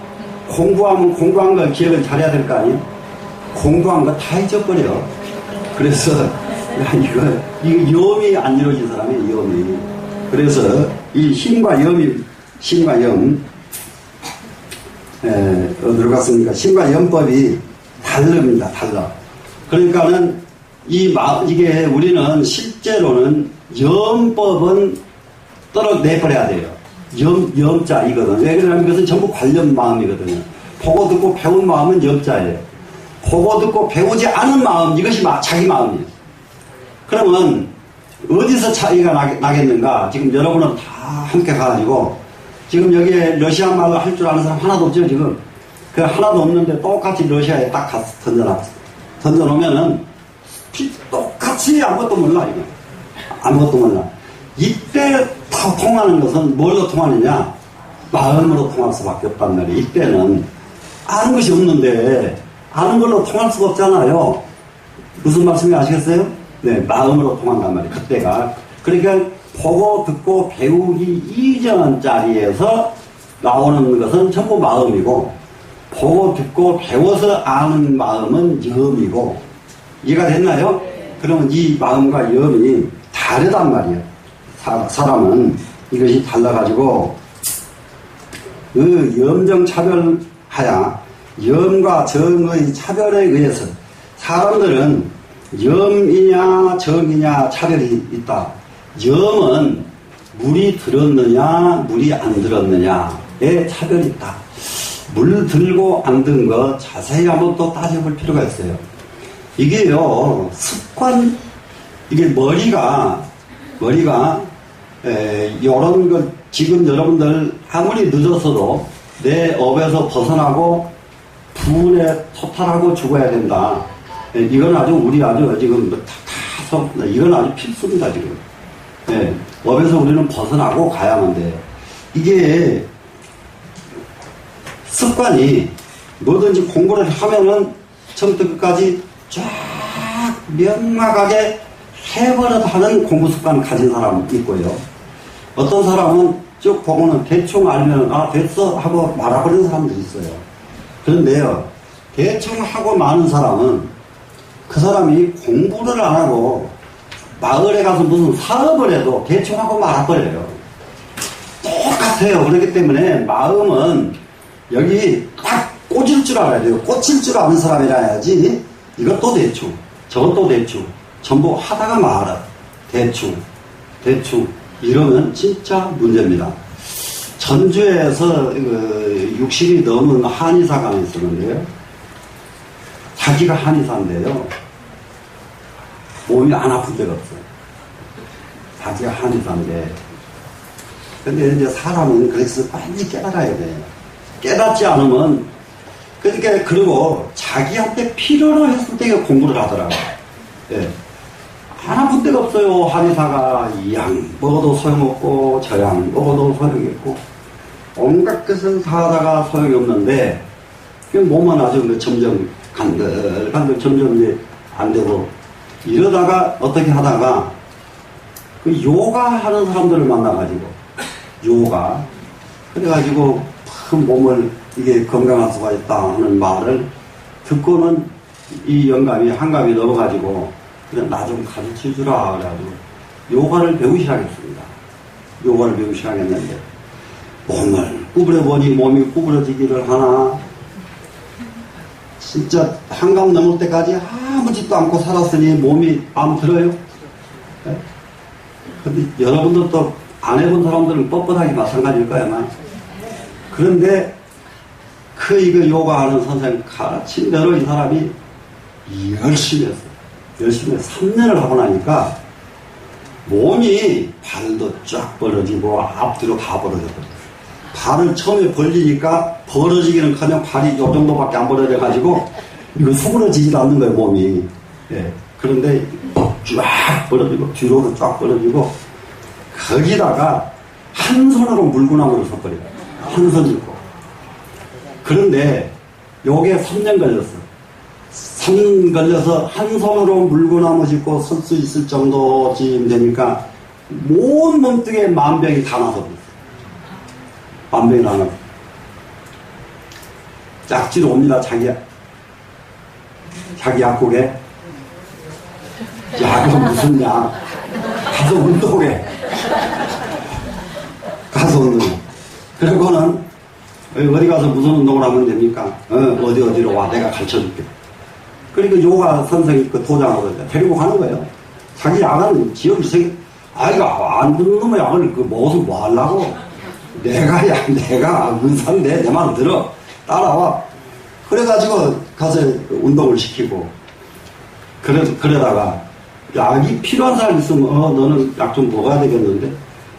공부하면 공부한 걸 기억을 잘해야 될 거 아니에요? 공부한 거 다 잊어버려. 그래서 이거 염이 안 이루어진 사람이에요. 염이. 그래서 이 힘과 염 어디로 갔습니까? 신과 연법이 다릅니다. 달라. 그러니까는 이게 우리는 실제로는 연법은 떨어내버려야 돼요. 염자 이거든. 왜 그러냐면 이것은 전부 관련 마음이거든요. 보고 듣고 배운 마음은 염자예요. 보고 듣고 배우지 않은 마음, 이것이 자기 마음이에요. 그러면 어디서 차이가 나겠는가? 지금 여러분은 다 함께 가가지고 지금 여기에 러시아 말을 할 줄 아는 사람 하나도 없죠, 지금. 그 하나도 없는데 똑같이 러시아에 딱 가서 던져놓으면은 똑같이 아무것도 몰라, 이거. 아무것도 몰라. 이때 다 통하는 것은 뭘로 통하느냐? 마음으로 통할 수밖에 없단 말이에요. 이때는 아는 것이 없는데 아는 걸로 통할 수가 없잖아요. 무슨 말씀인지 아시겠어요? 네, 마음으로 통한단 말이에요. 그때가. 그러니까 보고 듣고 배우기 이전 자리에서 나오는 것은 전부 마음이고, 보고 듣고 배워서 아는 마음은 염이고, 이해가 됐나요? 그러면 이 마음과 염이 다르단 말이에요. 사람은 이것이 달라가지고 그 염정차별하야 염과 정의 차별에 의해서 사람들은 염이냐 정이냐 차별이 있다. 염은 물이 들었느냐 물이 안 들었느냐에 차별이 있다. 물 들고 안 든 거 자세히 한번 또 따져볼 필요가 있어요. 이게요, 습관, 이게 머리가 요런 것, 지금 여러분들 아무리 늦었어도 내 업에서 벗어나고 분에 토탈하고 죽어야 된다. 이건 아주 우리 아주 지금 이건 아주 필수입니다, 지금. 업에서 우리는 벗어나고 가야만 돼요. 이게 습관이 뭐든지 공부를 하면은 처음부터 끝까지 쫙 명확하게 해버릇 하는 공부 습관 가진 사람 있고요. 어떤 사람은 쭉 보고는 대충 알면 아 됐어 하고 말아버리는 사람도 있어요. 그런데요, 대충 하고 마는 사람은 그 사람이 공부를 안 하고 마을에 가서 무슨 사업을 해도 대충 하고 말아버려요. 똑같아요. 그렇기 때문에 마음은 여기 딱 꽂을 줄 알아야 돼요. 꽂힐 줄 아는 사람이라 해야지. 이것도 대충, 저것도 대충, 전부 하다가 말아. 대충 이러면 진짜 문제입니다. 전주에서 60이 넘은 한의사가 있었는데요. 자기가 한의사인데요. 몸이 안 아픈 데가 없어요. 자기가 한의사인데. 근데 이제 사람은 그래서 빨리 깨달아야 돼요. 깨닫지 않으면, 그러니까, 그리고 자기한테 필요로 했을 때 공부를 하더라고요. 예. 안 아픈 데가 없어요. 한의사가 이 양 먹어도 소용없고, 저 양 먹어도 소용이 없고, 온갖 것을 사다가 소용이 없는데, 몸은 아주 점점 간들 점점 이제 안 되고, 이러다가 어떻게 하다가, 그 요가 하는 사람들을 만나가지고, 요가. 그래가지고, 큰 몸을 이게 건강할 수가 있다 하는 말을 듣고는 이 영감이 한감이 넘어가지고 그냥 나 좀 가르쳐 주라 그래가지고 요가를 배우기 시작했습니다. 요가를 배우기 시작했는데 몸을 구부려보니 몸이 구부러지기를 하나. 진짜 한감 넘을 때까지 아무 짓도 않고 살았으니 몸이 마음 들어요? 네? 근데 여러분들도 안 해본 사람들은 뻣뻣하게 마찬가지일 거야, 아마. 그런데 이거 요가하는 선생님 가르친 대로 이 사람이 열심히 했어요. 열심히 3년을 하고 나니까 몸이 발도 쫙 벌어지고 앞뒤로 다 벌어졌거든요. 발을 처음에 벌리니까 벌어지기는커녕 발이 요 정도밖에 안 벌어져가지고 이거 수그러지지도 않는 거예요, 몸이. 예. 그런데 쫙 벌어지고 뒤로도 쫙 벌어지고 거기다가 한 손으로 물구나무를 섰거려요. 한 손 짚고. 그런데 요게 3년 걸렸어. 3년 걸려서 한 손으로 물구나무 짚고 설 수 있을 정도쯤 되니까 온 몸뚱이에 만병이 다 나서 버렸어. 만병이 다 나서. 약지로 옵니다, 자기 약국에. 약은 무슨 약? 가서 운동해. 가서 운동해. 그리고는 어디 가서 무슨 운동을 하면 됩니까? 어디로 와. 내가 가르쳐 줄게. 그러니까 요가 선생님 그 도장하고 데리고 가는 거예요. 자기 약은 지역을 세게, 이거 안 듣는 놈의 약을 먹어서 뭐 하려고? 내가 의사인데 내 말 들어. 따라와. 그래가지고 가서 운동을 시키고. 그러다가 약이 필요한 사람 있으면, 너는 약 좀 먹어야 되겠는데?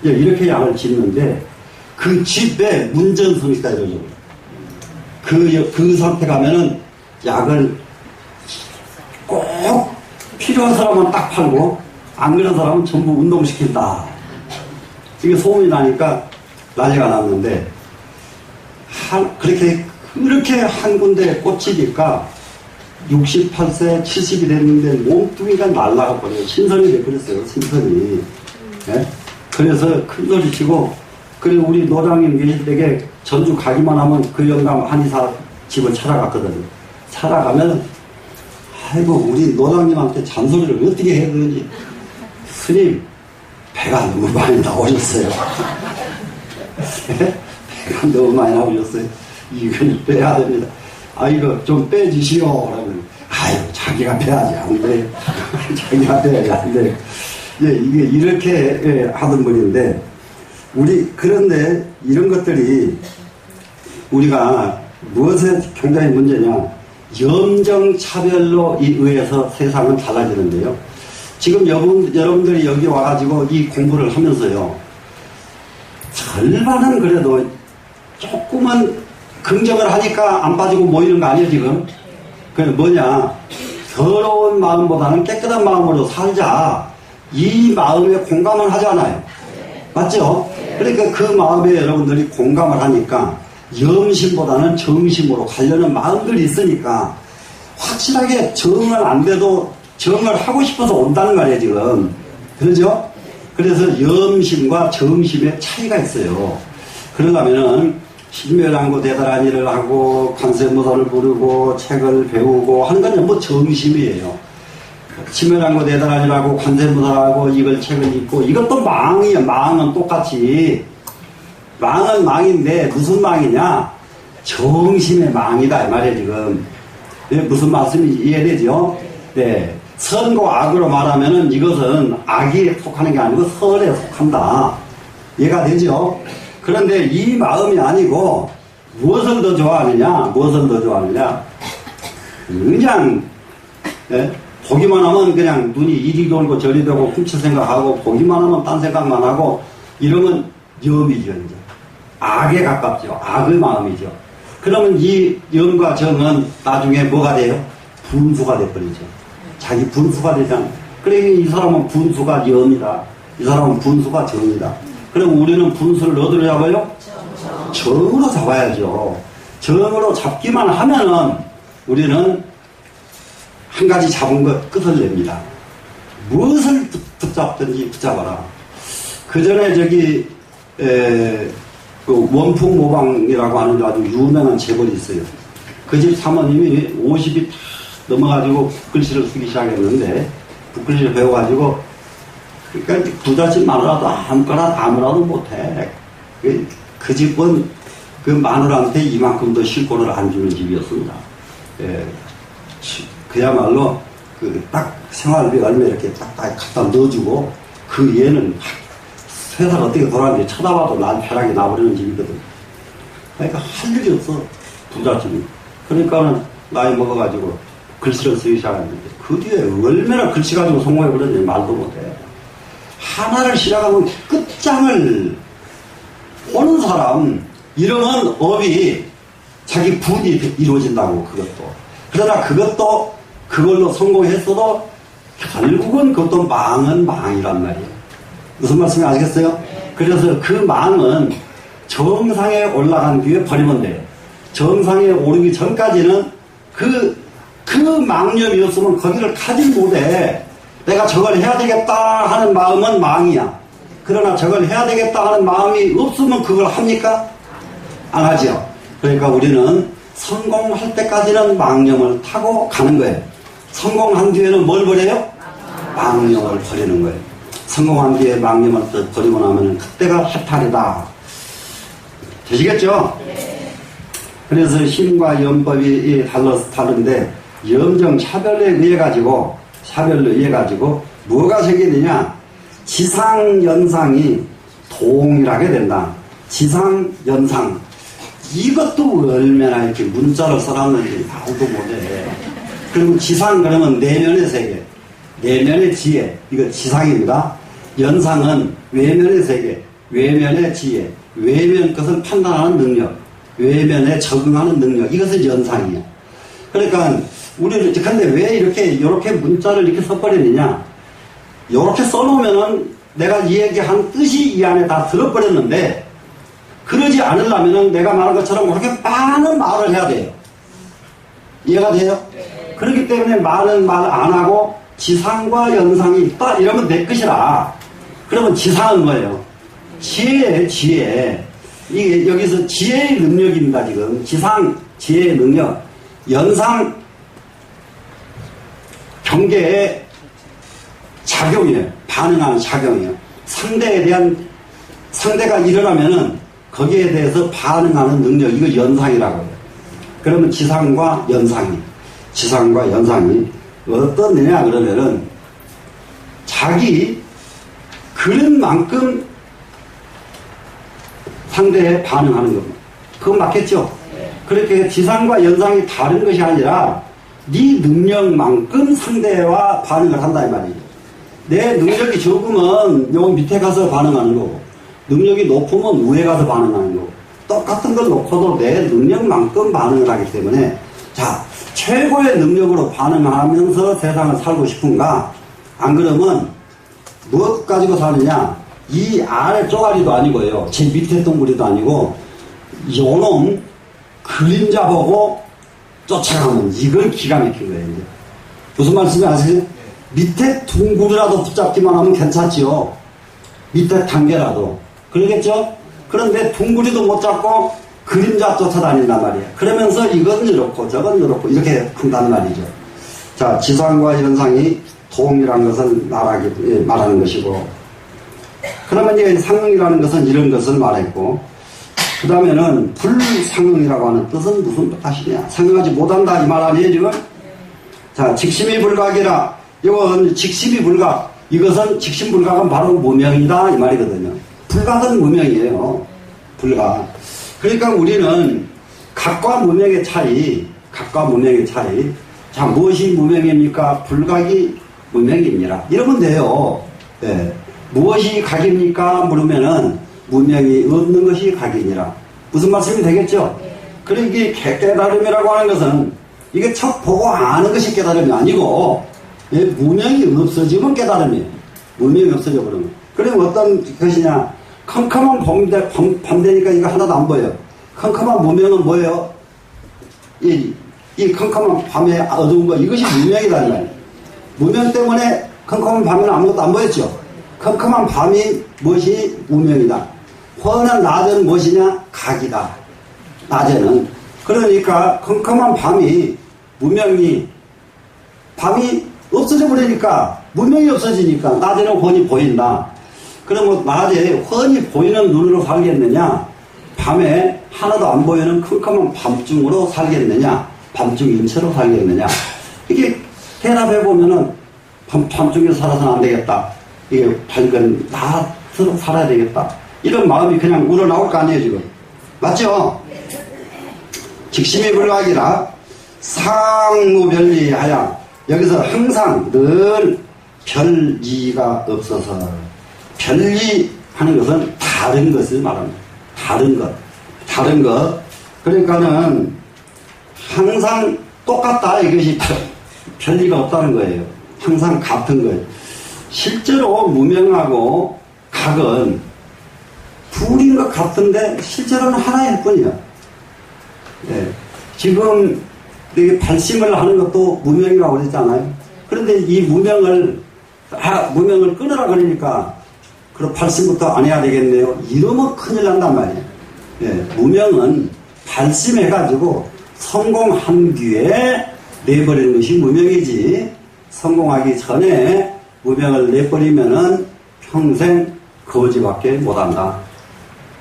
이렇게 약을 짓는데, 그 집에 문전성시다 이러죠. 그 상태 가면은 약을 꼭 필요한 사람만 딱 팔고, 안 그런 사람은 전부 운동시킨다. 이게 소문이 나니까 난리가 났는데, 그렇게 한 군데 꽂히니까 68세, 70이 됐는데 몸뚱이가 날라가 버려요. 신선이 돼버렸어요, 신선이. 네? 그래서 큰 소리 치고, 그리고 우리 노장님 계실 때에 전주 가기만 하면 그 영감 한의사 집을 찾아갔거든요. 찾아가면, 우리 노장님한테 잔소리를 어떻게 해야 되는지. 스님, 배가 너무 많이 나오셨어요. 배가 너무 많이 나오셨어요. 이걸 빼야 됩니다. 이거 좀 빼주시오. 그러면, 자기가 빼야지. 안 돼. 자기가 빼야지. 안 돼. 이게 이렇게 하던 분인데, 그런데 이런 것들이 우리가 무엇에 굉장히 문제냐. 염정차별로 의해서 세상은 달라지는데요. 지금 여러분들이 여기 와가지고 이 공부를 하면서요. 절반은 그래도 조금은 긍정을 하니까 안 빠지고 모이는 거 아니에요, 지금? 그게 뭐냐. 더러운 마음보다는 깨끗한 마음으로 살자. 이 마음에 공감을 하잖아요. 맞죠? 그러니까 그 마음에 여러분들이 공감을 하니까 염심보다는 정심으로 가려는 마음들이 있으니까 확실하게 정은 안 돼도 정을 하고 싶어서 온다는 말이에요, 지금. 그러죠? 그래서 염심과 정심의 차이가 있어요. 그러려면은 신묘장구 대단한 일을 하고 관세음보살을 부르고 책을 배우고 하는 건 전부 정심이에요. 신묘장구 대단한 일을 하고 관세음보살하고 이걸 책을 읽고 이것도 망이에요. 망은 똑같이. 망은 망인데 무슨 망이냐? 정심의 망이다 이 말이에요, 지금. 무슨 말씀인지 이해되죠? 네. 선과 악으로 말하면은 이것은 악에 속하는 게 아니고 선에 속한다. 이해가 되죠? 그런데 이 마음이 아니고 무엇을 더 좋아하느냐? 그냥 보기만 하면 그냥 눈이 이리 돌고 저리 되고 훔칠 생각하고 보기만 하면 딴 생각만 하고 이러면 염이죠. 이제. 악에 가깝죠. 악의 마음이죠. 그러면 이 염과 정은 나중에 뭐가 돼요? 분수가 돼버리죠. 자기 분수가 되잖아요. 그러니까 이 사람은 분수가 염이다. 이 사람은 분수가 정이다. 그럼 우리는 분수를 어디로 잡아요? 정으로 잡아야죠. 정으로 잡기만 하면은 우리는 한 가지 잡은 것 끝을 냅니다. 무엇을 붙잡든지 붙잡아라. 그 전에 그 원풍모방이라고 하는 아주 유명한 재벌이 있어요. 그 집 사모님이 50이 넘어가지고 글씨를 쓰기 시작했는데 붓글씨를 배워가지고 그러니까 부잣집 마누라도 아무라도 못해. 그 집은 그 마누라한테 이만큼도 실권을 안 주는 집이었습니다. 그야말로 딱 생활비 얼마 이렇게 딱 갖다 넣어주고 그 얘는 세상 어떻게 돌아가는지 쳐다봐도 난 편하게 나버리는 집이거든. 그러니까 할 일이 없어, 부잣집이. 그러니까는 나이 먹어가지고 글씨를 쓰기 시작했는데 그 뒤에 얼마나 글씨 가지고 성공해버렸는지 말도 못해. 하나를 시작하면 끝장을 보는 사람, 이러면 업이 자기 분이 이루어진다고, 그것도. 그러나 그걸로 성공했어도 결국은 그것도 망은 망이란 말이에요. 무슨 말씀인지 아시겠어요? 그래서 그 망은 정상에 올라간 뒤에 버리면 돼요. 정상에 오르기 전까지는 그 망념이 없으면 거기를 가지 못해. 내가 저걸 해야 되겠다 하는 마음은 망이야. 그러나 저걸 해야 되겠다 하는 마음이 없으면 그걸 합니까? 안 하죠. 그러니까 우리는 성공할 때까지는 망념을 타고 가는 거예요. 성공한 뒤에는 뭘 버려요? 망념을 버리는 거예요. 성공한 뒤에 망념을 버리고 나면 그때가 해탈이다. 되시겠죠? 그래서 힘과 연법이 다른데 염정 차별에 의해 가지고 뭐가 생기느냐? 지상 연상이 동일하게 된다. 지상 연상. 이것도 얼마나 이렇게 문자로 써놨는지 말도 못해. 그리고 지상 그러면 내면의 세계, 내면의 지혜, 이거 지상입니다. 연상은 외면의 세계, 외면의 지혜, 외면 것을 판단하는 능력, 외면에 적응하는 능력, 이것을 연상이에요. 그러니까 우리는 근데 왜 이렇게 문자를 이렇게 써버리느냐? 이렇게 써놓으면은 내가 이 얘기한 뜻이 이 안에 다 들어버렸는데, 그러지 않으려면은 내가 말한 것처럼 그렇게 많은 말을 해야 돼요. 이해가 돼요? 그렇기 때문에 많은 말 안 하고 지상과 연상이 있다 이러면 내 것이라. 그러면 지상은 뭐예요? 지혜예요, 지혜. 이게 여기서 지혜의 능력입니다, 지금. 지상, 지혜의 능력. 연상, 경계의 작용이에요. 반응하는 작용이에요. 상대가 일어나면은 거기에 대해서 반응하는 능력, 이거 연상이라고 해요. 그러면 지상과 연상이 어떻느냐 그러면은 자기 그런 만큼 상대에 반응하는 겁니다. 그건 맞겠죠? 그렇게 지상과 연상이 다른 것이 아니라 네 능력만큼 상대와 반응을 한다 이 말이에요. 내 능력이 적으면 요 밑에 가서 반응하는 거고, 능력이 높으면 위에 가서 반응하는 거고, 똑같은 걸 놓고도 내 능력만큼 반응을 하기 때문에, 자, 최고의 능력으로 반응하면서 세상을 살고 싶은가? 안 그러면 무엇 가지고 사느냐? 이 아래 쪼가리도 아니고요, 제 밑에 동그리도 아니고, 요놈 그림자 보고 쫓아가면 이걸 기가 막힌 거예요. 이제. 무슨 말씀인지 아세요? 밑에 둥구리라도 붙잡기만 하면 괜찮지요. 밑에 단계라도. 그러겠죠? 그런데 둥구리도 못 잡고 그림자 쫓아다닌단 말이에요. 그러면서 이건 이렇고 저건 이렇고 이렇게 한다는 말이죠. 자, 지상과 연상이 동일한 것을 말하는 것이고, 그러면 이제 상응이라는 것은 이런 것을 말했고, 그 다음에는 불상응이라고 하는 뜻은 무슨 뜻이냐? 상응하지 못한다 이 말 아니에요 지금? 자, 직심이 불각이라. 이건 직심이 불각. 이것은 직심불각은 바로 무명이다 이 말이거든요. 불각은 무명이에요. 불각. 그러니까 우리는 각과 무명의 차이. 자, 무엇이 무명입니까? 불각이 무명입니다. 이러면 돼요. 네. 무엇이 각입니까? 물으면은 무명이 없는 것이 각이니라. 무슨 말씀이 되겠죠? 그러니까 깨달음이라고 하는 것은 이게 척 보고 아는 것이 깨달음이 아니고, 무명이 없어지면 깨달음이에요. 무명이 없어져 버리면. 그럼 어떤 것이냐? 컴컴한 밤 되니까 이거 하나도 안 보여요. 컴컴한 무명은 뭐예요? 이 컴컴한 밤에 어두운 거, 이것이 무명이라는 거예요. 무명 때문에 컴컴한 밤에는 아무것도 안 보였죠? 컴컴한 밤이 무엇이 무명이다. 훤한 낮은 무엇이냐? 각이다. 낮에는. 그러니까 컴컴한 밤이 무명이, 밤이 없어져 버리니까 무명이 없어지니까 낮에는 훤히 보인다. 그러면 낮에 훤히 보이는 눈으로 살겠느냐? 밤에 하나도 안 보이는 컴컴한 밤중으로 살겠느냐? 밤중 인체로 살겠느냐? 이게 대답해 보면은 밤중에 살아서는 안 되겠다. 이게 밝은 낮으로 살아야 되겠다. 이런 마음이 그냥 우러나올 거 아니에요 지금. 맞죠? 직심이 불각이라 상무별리하야. 여기서 항상 늘 별이가 없어서, 별이하는 것은 다른 것을 말합니다. 다른 것. 그러니까는 항상 똑같다 이것이 별이가 없다는 거예요. 항상 같은 거예요. 실제로 무명하고 각은 둘인 것 같은데 실제로는 하나일 뿐이야. 네. 지금 이게 발심을 하는 것도 무명이라고 그랬잖아요. 그런데 이 무명을 끊으라 그러니까 그럼 발심부터 안 해야 되겠네요. 이러면 큰일 난단 말이에요. 네. 무명은 발심해가지고 성공한 뒤에 내버리는 것이 무명이지, 성공하기 전에 무명을 내버리면은 평생 거지밖에 못한다.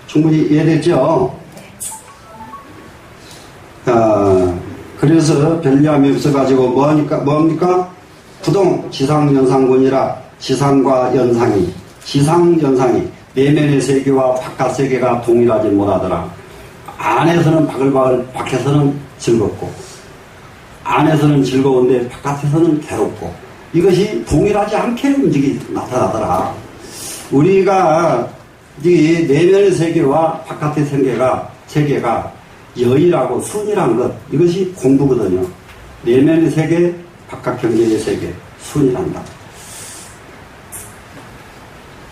충분히 이해됐죠? 그래서 별리함이 없어가지고 뭡니까? 부동, 지상연상군이라 지상과 연상이, 지상연상이 내면의 세계와 바깥 세계가 동일하지 못하더라. 안에서는 바글바글, 밖에서는 즐겁고, 안에서는 즐거운데 바깥에서는 괴롭고, 이것이 동일하지 않게 나타나더라. 우리가 이 내면의 세계와 바깥의 세계가 여의라고 순이란 것, 이것이 공부거든요. 내면의 세계, 바깥 경제의 세계, 순이란다.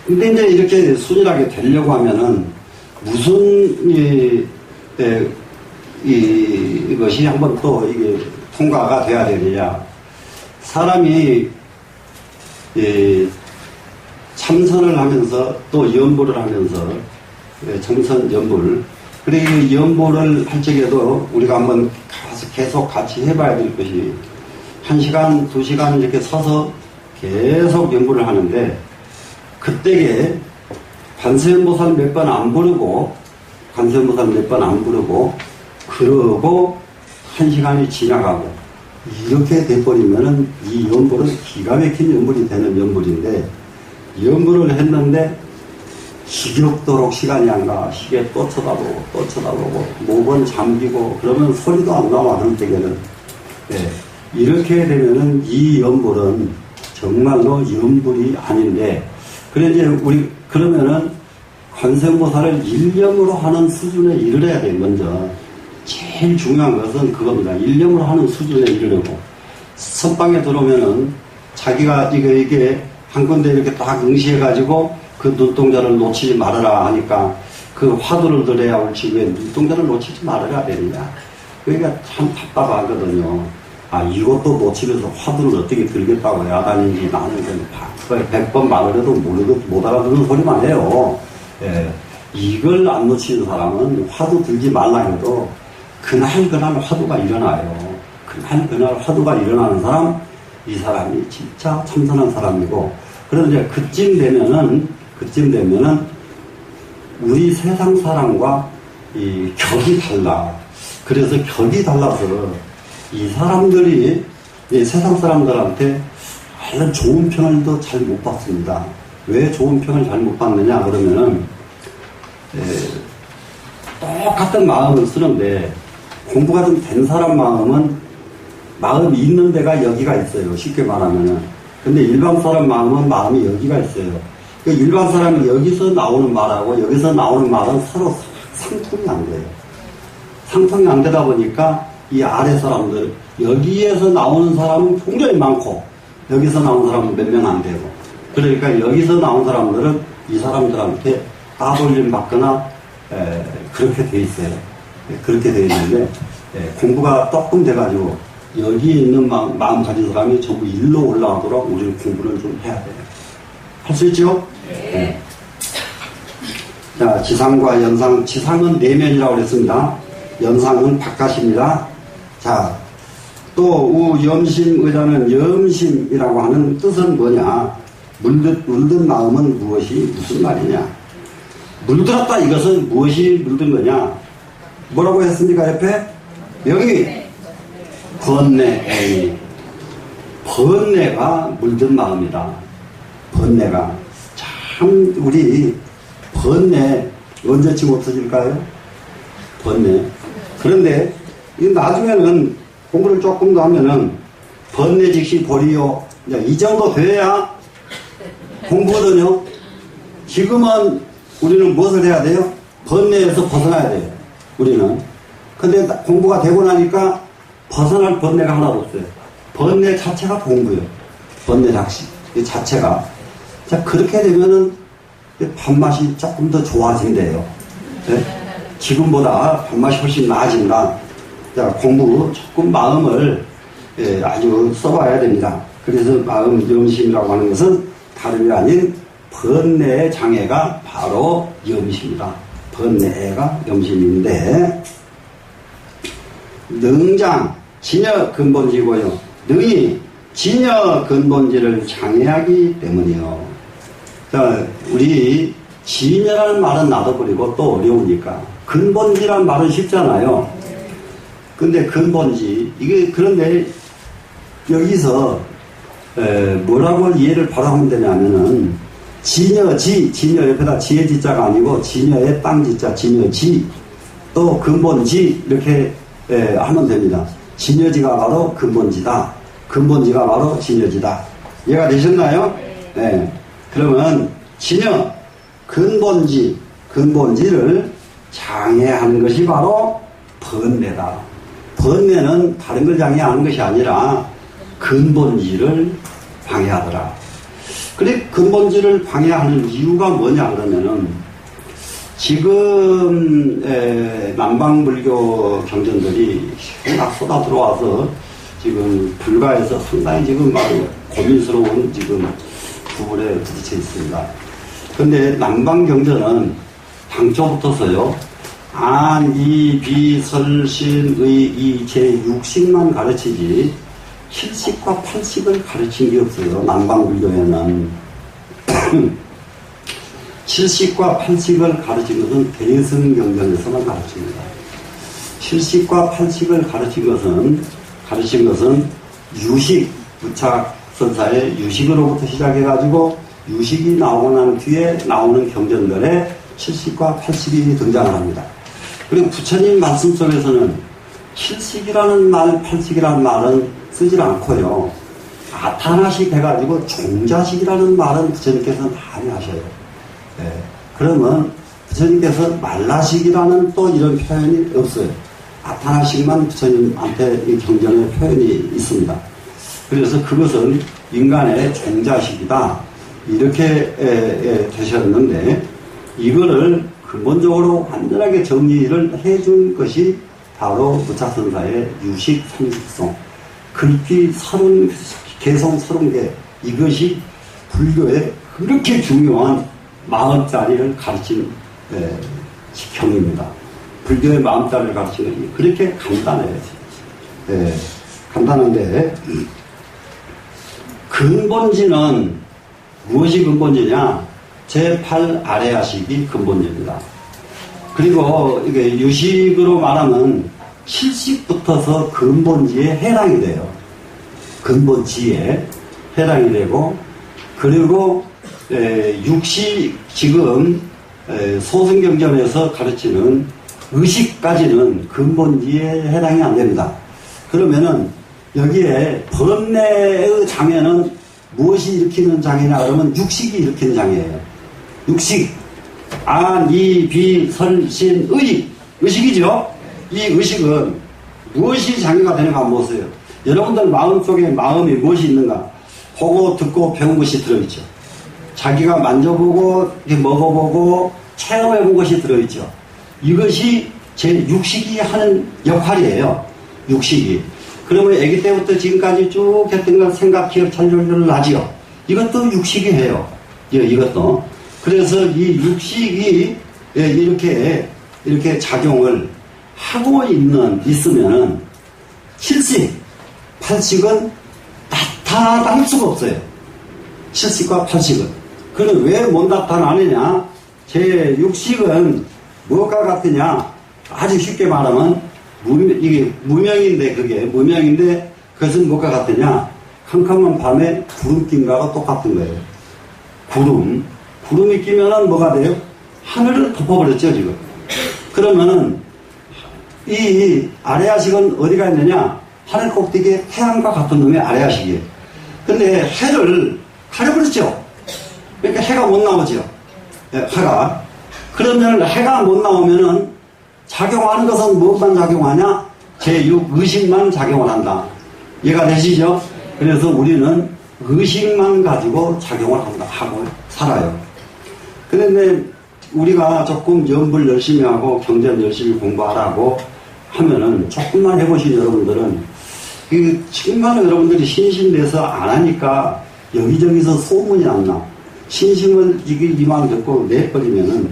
근데 이제 이렇게 순이하게 되려고 하면은 무슨 이것이 한번 또 이게 통과가 돼야 되느냐. 사람이 참선을 하면서 또 연보를 하면서 참선 연보를, 그리고 연보를 할 적에도 우리가 한번 가서 계속 같이 해봐야 될 것이 1시간, 2시간 이렇게 서서 계속 연보를 하는데, 그때에 관세음보살 몇 번 안 부르고, 그러고 1시간이 지나가고, 이렇게 돼버리면은 이 연보는 기가 막힌 연불이 되는 연불인데, 연불을 했는데 지겹도록 시간이 안 가. 시계 또 쳐다보고 목은 잠기고 그러면 소리도 안 나와. 그런 때에는 이렇게 되면은 이 연불은 정말로 연불이 아닌데, 그래 이제 우리 그러면은 관세음보살을 일념으로 하는 수준에 이르러야 돼. 먼저 제일 중요한 것은 그겁니다. 일념으로 하는 수준에 이르려고 선방에 들어오면은 자기가 이게 한 군데 이렇게 딱 응시해가지고 그 눈동자를 놓치지 말아라 하니까 그 화두를 들어야 옳지 왜 눈동자를 놓치지 말아야 되느냐. 그러니까 참 답답하거든요. 이것도 놓치면서 화두를 어떻게 들겠다고 야단인지 나는 그냥 100번 말을 해도 못 알아듣는 소리만 해요. 이걸 안 놓치는 사람은 화두 들지 말라 해도 그날 화두가 일어나요. 그날 화두가 일어나는 사람, 이 사람이 진짜 참선한 사람이고, 그런데 그쯤 되면은 우리 세상 사람과 이 격이 달라. 그래서 격이 달라서 이 사람들이 이 세상 사람들한테 아주 좋은 평을도 잘 못 받습니다. 왜 좋은 평을 잘 못 받느냐 그러면은 똑같은 마음을 쓰는데 공부가 좀 된 사람 마음이 있는 데가 여기가 있어요. 쉽게 말하면은. 근데 일반 사람 마음은 마음이 여기가 있어요. 그러니까 일반 사람이 여기서 나오는 말하고 여기서 나오는 말은 서로 상통이 안 돼요. 상통이 안 되다 보니까 이 아래 사람들, 여기에서 나오는 사람은 굉장히 많고 여기서 나온 사람은 몇 명 안 되고, 그러니까 여기서 나온 사람들은 이 사람들한테 따돌림 받거나 그렇게 돼 있어요. 그렇게 돼 있는데 공부가 조금 돼가지고 여기에 있는 마음 가진 사람이 전부 일로 올라가도록 우리는 공부를 좀 해야 돼요. 할 수 있죠? 네. 자, 지상과 연상, 지상은 내면이라고 그랬습니다. 연상은 바깥입니다. 자, 또 염심의라는 염심이라고 하는 뜻은 뭐냐? 물든 마음은 무슨 말이냐? 물들었다, 이것은 무엇이 물든 거냐? 뭐라고 했습니까? 옆에? 명이 번뇌. 번뇌가 물든 마음이다. 번뇌가. 참 우리 번뇌 언제쯤 없어질까요? 번뇌. 그런데 나중에는 공부를 조금 더 하면은 번뇌 즉시 보리요. 이 정도 돼야 공부거든요. 지금은 우리는 무엇을 해야 돼요? 번뇌에서 벗어나야 돼요. 우리는. 근데 공부가 되고 나니까 벗어날 번뇌가 하나도 없어요. 번뇌 자체가 공부예요. 번뇌 작시. 이 자체가. 자, 그렇게 되면은 밥맛이 조금 더 좋아진대요. 네? 지금보다 밥맛이 훨씬 나아진다. 자, 공부 조금 마음을 아주 써봐야 됩니다. 그래서 마음 염심이라고 하는 것은 다름이 아닌 번뇌의 장애가 바로 염심이다. 번뇌가 염심인데, 능장, 진여 근본지고요. 능이 진여 근본지를 장애하기 때문이요. 자, 우리 진여라는 말은 놔둬버리고 또 어려우니까 근본지라는 말은 쉽잖아요. 근데 근본지, 이게, 그런데 여기서, 뭐라고 이해를 바로 하면 되냐면은, 진여지, 진여 옆에다 지혜 지자가 아니고, 진여의 땅 지자, 진여지, 또 근본지, 이렇게, 하면 됩니다. 진여지가 바로 근본지다. 근본지가 바로 진여지다. 이해가 되셨나요? 네. 그러면, 진여, 근본지, 근본지를 장애하는 것이 바로 번뇌다. 번뇌는 다른 걸 장애하는 것이 아니라 근본지를 방해하더라. 그래, 근본지를 방해하는 이유가 뭐냐 그러면은, 지금 남방불교 경전들이 막 쏟아 들어와서 지금 불가에서 상당히 지금 막 고민스러운 지금 부분에 부딪혀 있습니다. 근데 남방경전은 당초부터서요, 안, 이, 비, 설, 신, 의, 이, 제 6식만 가르치지 7식과 8식을 가르친 게 없어요. 남방불교에는 7식과 8식을 가르친 것은 대승경전에서만 가르칩니다. 7식과 8식을 가르친 것은 유식, 부착선사의 유식으로부터 시작해가지고 유식이 나오고 난 뒤에 나오는 경전들에 7식과 8식이 등장을 합니다. 그리고 부처님 말씀 속에서는 7식이라는 말, 8식이라는 말은 쓰질 않고요. 아타나식 해가지고 종자식이라는 말은 부처님께서는 많이 하셔요. 네. 그러면 부처님께서 말라식이라는 또 이런 표현이 없어요. 아타나식만 부처님한테 이 경전의 표현이 있습니다. 그래서 그것은 인간의 종자식이다. 이렇게 되셨는데, 이거를 근본적으로 완전하게 정리를 해준 것이 바로 부착선사의 유식, 상식성, 글귀 30, 개성 30개, 이것이 불교의 그렇게 중요한 40자리를 가르친 경입니다. 불교의 40자리를 가르치는 게 그렇게 간단해요. 간단한데, 근본지는 무엇이 근본지냐? 제8 아래야식이 근본지입니다. 그리고 이게 유식으로 말하면 7식부터서 근본지에 해당이 돼요. 근본지에 해당이 되고, 그리고 6식, 지금 소승경전에서 가르치는 의식까지는 근본지에 해당이 안 됩니다. 그러면은 여기에 번뇌의 장애는 무엇이 일으키는 장애냐 그러면 육식이 일으키는 장애예요. 육식, 안, 이, 비, 설, 신, 의, 의식이죠. 이 의식은 무엇이 장애가 되는가 한번 보세요. 여러분들 마음속에 마음이 무엇이 있는가? 보고 듣고 배운 것이 들어있죠. 자기가 만져보고 먹어보고 체험해본 것이 들어있죠. 이것이 제 육식이 하는 역할이에요. 육식이. 그러면 아기 때부터 지금까지 쭉 했던 걸 생각, 기억, 잔존을 하지요. 이것도 육식이 해요. 이것도. 그래서 이 육식이 이렇게 작용을 하고 있으면은 7식, 8식은 나타날 수가 없어요. 7식과 8식은. 그럼 왜 못 나타나느냐? 제 6식은 무엇과 같으냐? 아주 쉽게 말하면 이게 무명인데, 그것은 무엇과 같으냐? 캄캄한 밤에 구름 낀 거하고 똑같은 거예요. 구름이 끼면은 뭐가 돼요? 하늘을 덮어버렸죠, 지금. 그러면은 이 아래야식은 어디가 있느냐? 하늘 꼭대기에 태양과 같은 놈이 아래야식이에요. 근데 해를 가려버렸죠. 그러니까 해가 못 나오죠. 해가. 그러면 해가 못 나오면은 작용하는 것은 무엇만 작용하냐? 제6 의식만 작용을 한다. 이해가 되시죠? 그래서 우리는 의식만 가지고 작용을 하고 살아요. 그런데 우리가 조금 연불 열심히 하고 경전 열심히 공부하라고 하면은 조금만 해보신 여러분들은 정말 여러분들이 신심내서 안 하니까 여기저기서 소문이 안 나. 신심을 이만 듣고 내버리면은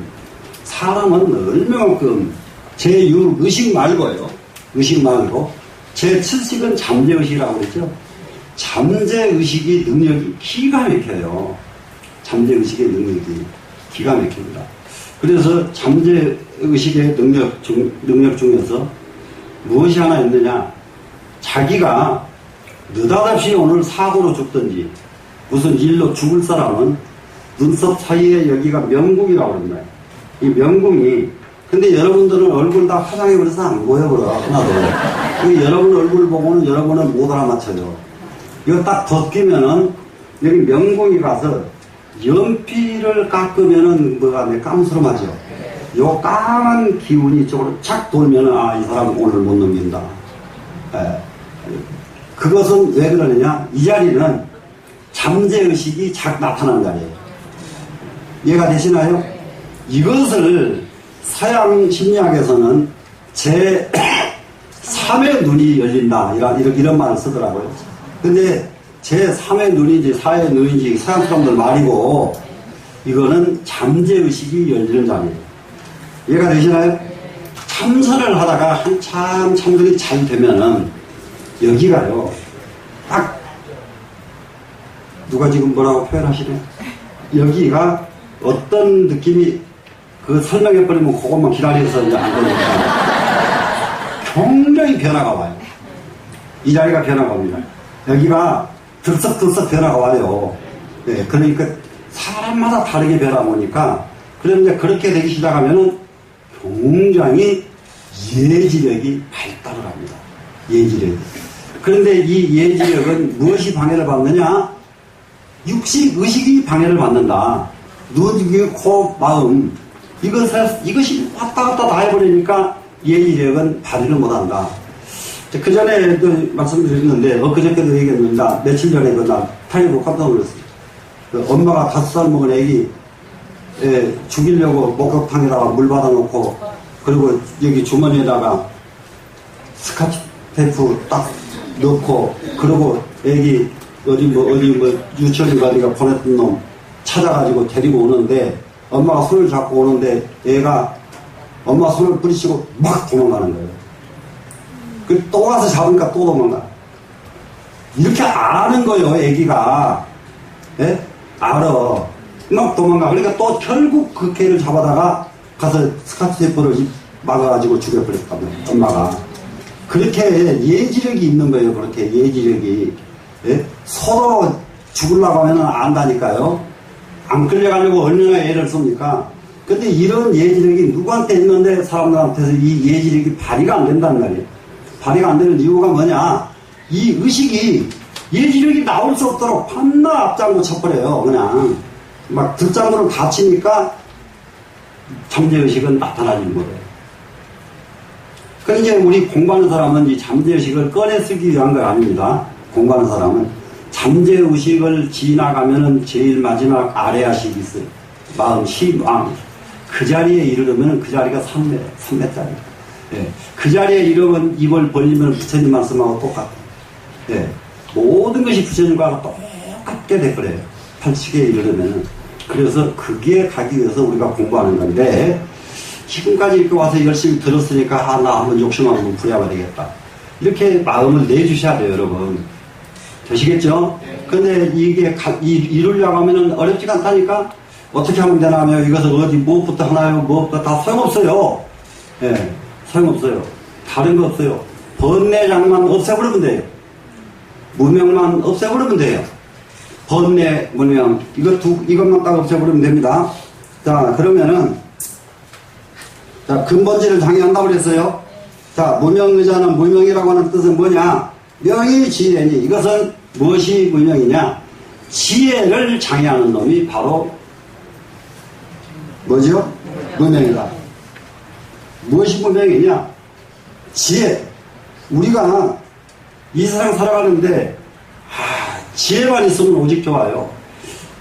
사람은 얼마만큼 제6 의식 말고요. 의식 말고 제7식은 잠재의식이라고 그랬죠. 잠재의식이 능력이 기가 막혀요. 잠재의식의 능력이 기가 막힙니다. 그래서 잠재의식의 능력 중에서 무엇이 하나 있느냐? 자기가 느닷없이 오늘 사고로 죽든지 무슨 일로 죽을 사람은 눈썹 사이에 여기가 명궁이라고 그런다. 이 명궁이, 근데 여러분들은 얼굴 다 화장해버려서 안 보여버려, 하나도. 여러분 얼굴 보고는 여러분은 못 알아맞혀요. 이거 딱 덮이면은 여기 명궁이 가서 연필을 깎으면은 뭐가 내 깜스러맞죠. 요 까만 기운이 이쪽으로 착 돌면은 아, 이 사람 오늘 못 넘긴다. 예. 그것은 왜 그러느냐? 이 자리는 잠재의식이 착 나타난 자리예요. 이해가 되시나요? 이것을 서양 심리학에서는 제3의 눈이 열린다. 이런 말을 쓰더라고요. 근데 제3의 눈인지 4의 눈인지 서양 사람들 말이고, 이거는 잠재의식이 열리는 자리예요. 이해가 되시나요? 참선을 하다가 한참 참선이 잘 되면은 여기가요, 딱 누가 지금 뭐라고 표현하시네? 여기가 어떤 느낌이 그 설명해버리면 그것만 기다려서 이제 안 되니까 굉장히 변화가 와요. 이 자리가 변화가 옵니다. 여기가 들썩들썩 변화가 와요. 네, 그러니까 사람마다 다르게 변화가 오니까, 그럼 이제 그렇게 되기 시작하면은 굉장히 예지력이 발달을 합니다. 예지력이. 그런데 이 예지력은 무엇이 방해를 받느냐? 육식, 의식이 방해를 받는다. 눈, 귀, 코, 마음. 이것이 왔다 갔다 다 해버리니까 예지력은 발휘를 못한다. 그 전에도 말씀드렸는데, 엊그저께도 얘기했는데, 며칠 전에 그날 타이로 깜짝 놀랐어요. 그 엄마가 5살 먹은 애기, 죽이려고 목욕탕에다가 물 받아놓고, 그리고 여기 주머니에다가 스카치 테이프 딱 넣고, 그리고 애기 어디 유치원인가 어디가 보냈던 놈 찾아가지고 데리고 오는데, 엄마가 손을 잡고 오는데 애가 엄마 손을 뿌리치고 막 도망가는 거예요. 또 와서 잡으니까 또 도망가. 이렇게 아는 거예요, 애기가. 예? 알아. 막 도망가. 그러니까 또 결국 그 개를 잡아다가 가서 스카치 테이프를 막아가지고 죽여버렸다며, 엄마가. 그렇게 예지력이 있는 거예요, 그렇게 예지력이. 예? 서로 죽으려고 하면 안다니까요. 안 끌려가려고 얼마나 애를 씁니까? 근데 이런 예지력이 누구한테 있는데 사람들한테서 이 예지력이 발휘가 안 된다는 말이에요. 발휘가 안 되는 이유가 뭐냐? 이 의식이 예지력이 나올 수 없도록 판나 앞장구 쳐버려요. 그냥 막 뒷장구를 다치니까 잠재의식은 나타나는 거예요. 그런데 우리 공부하는 사람은 이 잠재의식을 꺼내 쓰기 위한 거 아닙니다. 공부하는 사람은 잠재의식을 지나가면은 제일 마지막 아래아식이 있어요. 마음, 희망. 그 자리에 이르려면 그 자리가 3매짜리. 예. 그 자리에 이르면 입을 벌리면 부처님 말씀하고 똑같아요. 예. 모든 것이 부처님과 똑같게 돼버려요. 8칙에 이르려면. 그래서 그게 가기 위해서 우리가 공부하는 건데, 지금까지 이렇게 와서 열심히 들었으니까, 나 한번 욕심 한번 부려야 되겠다. 이렇게 마음을 내주셔야 돼요, 여러분. 되시겠죠? 근데 이게 이루려고 하면은 어렵지가 않다니까? 어떻게 하면 되나 하면 이것을 어디 무엇부터 하나요? 무엇부터 다 소용없어요. 예, 소용없어요. 다른 거 없어요. 번뇌장만 없애버리면 돼요. 무명만 없애버리면 돼요. 번뇌, 무명. 이것만 딱 없애버리면 됩니다. 자, 그러면은, 자, 근본질을 당연한다고 그랬어요. 자, 무명의자는 무명이라고 하는 뜻은 뭐냐? 명이 지혜니, 이것은 무엇이 무명이냐? 지혜를 장애하는 놈이 바로 뭐죠? 무명이다. 무엇이 무명이냐? 지혜. 우리가 이 세상 살아가는데 지혜만 있으면 오직 좋아요.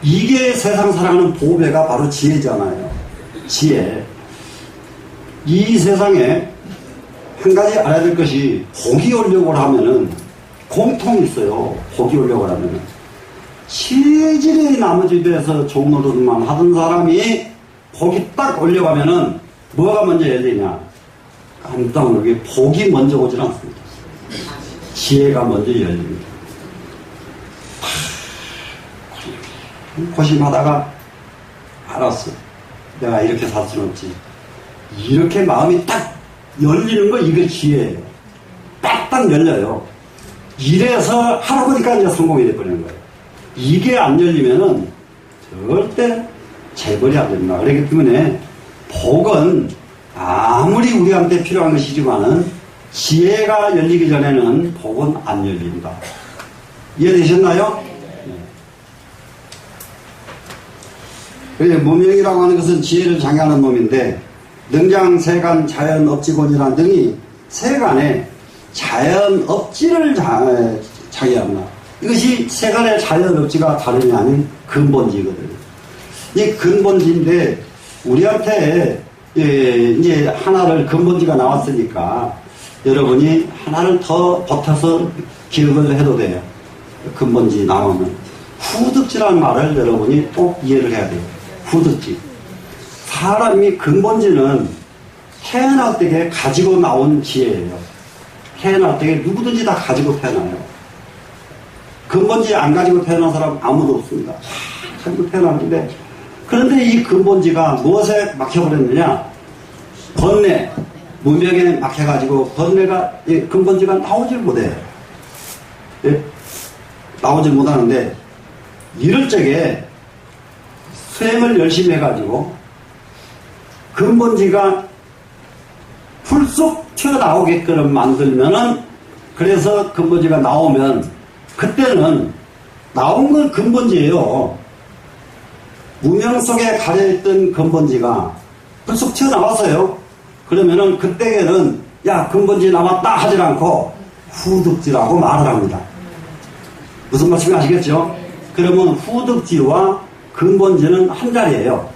이게 세상 살아가는 보배가 바로 지혜잖아요. 지혜. 이 세상에 한 가지 알아야 될 것이, 복이 오려고 하면은 공통이 있어요. 복이 오려고 하면은 체질이 나머지에서 좋은 노릇만 하던 사람이 복이 딱 올려가면은 뭐가 먼저 열리냐? 간단하게 복이 먼저 오질 않습니다. 지혜가 먼저 열립니다. 고심하다가 알았어. 내가 이렇게 살 수는 없지. 이렇게 마음이 딱 열리는 거, 이게 지혜예요. 딱 열려요. 이래서 하루 보니까 이제 성공이 돼버리는 거예요. 이게 안 열리면은 절대 재벌이 안 됩니다. 그렇기 때문에 복은 아무리 우리한테 필요한 것이지만은 지혜가 열리기 전에는 복은 안 열립니다. 이해되셨나요? 네. 무명이라고 하는 것은 지혜를 장애하는 놈인데 능장, 세간, 자연, 업지권이란 등이 세간에 자연 업지를 장애한다. 이것이 세간의 자연 업지가 다름이 아닌 근본지거든요. 이 근본지인데 우리한테 이제 하나를 근본지가 나왔으니까 여러분이 하나를 더 버텨서 기억을 해도 돼요. 근본지 나오면 후득지라는 말을 여러분이 꼭 이해를 해야 돼요. 후득지. 사람이 근본지는 태어날 때에 가지고 나온 지혜예요. 태어날 때에 누구든지 다 가지고 태어나요. 근본지 안 가지고 태어난 사람 아무도 없습니다. 다 가지고 태어났는데 그런데 이 근본지가 무엇에 막혀버렸느냐? 번뇌, 문명에 막혀가지고 번뇌가 근본지가 나오질 못해요. 예? 나오질 못하는데 이럴 적에 수행을 열심히 해가지고 근본지가 불쑥 튀어나오게끔 만들면은 그래서 근본지가 나오면 그때는 나온 건 근본지예요. 무명 속에 가려있던 근본지가 불쑥 튀어나왔어요. 그러면은 그때에는 야 근본지 나왔다 하질 않고 후득지라고 말을 합니다. 무슨 말씀인지 아시겠죠? 그러면 후득지와 근본지는 한 자리예요.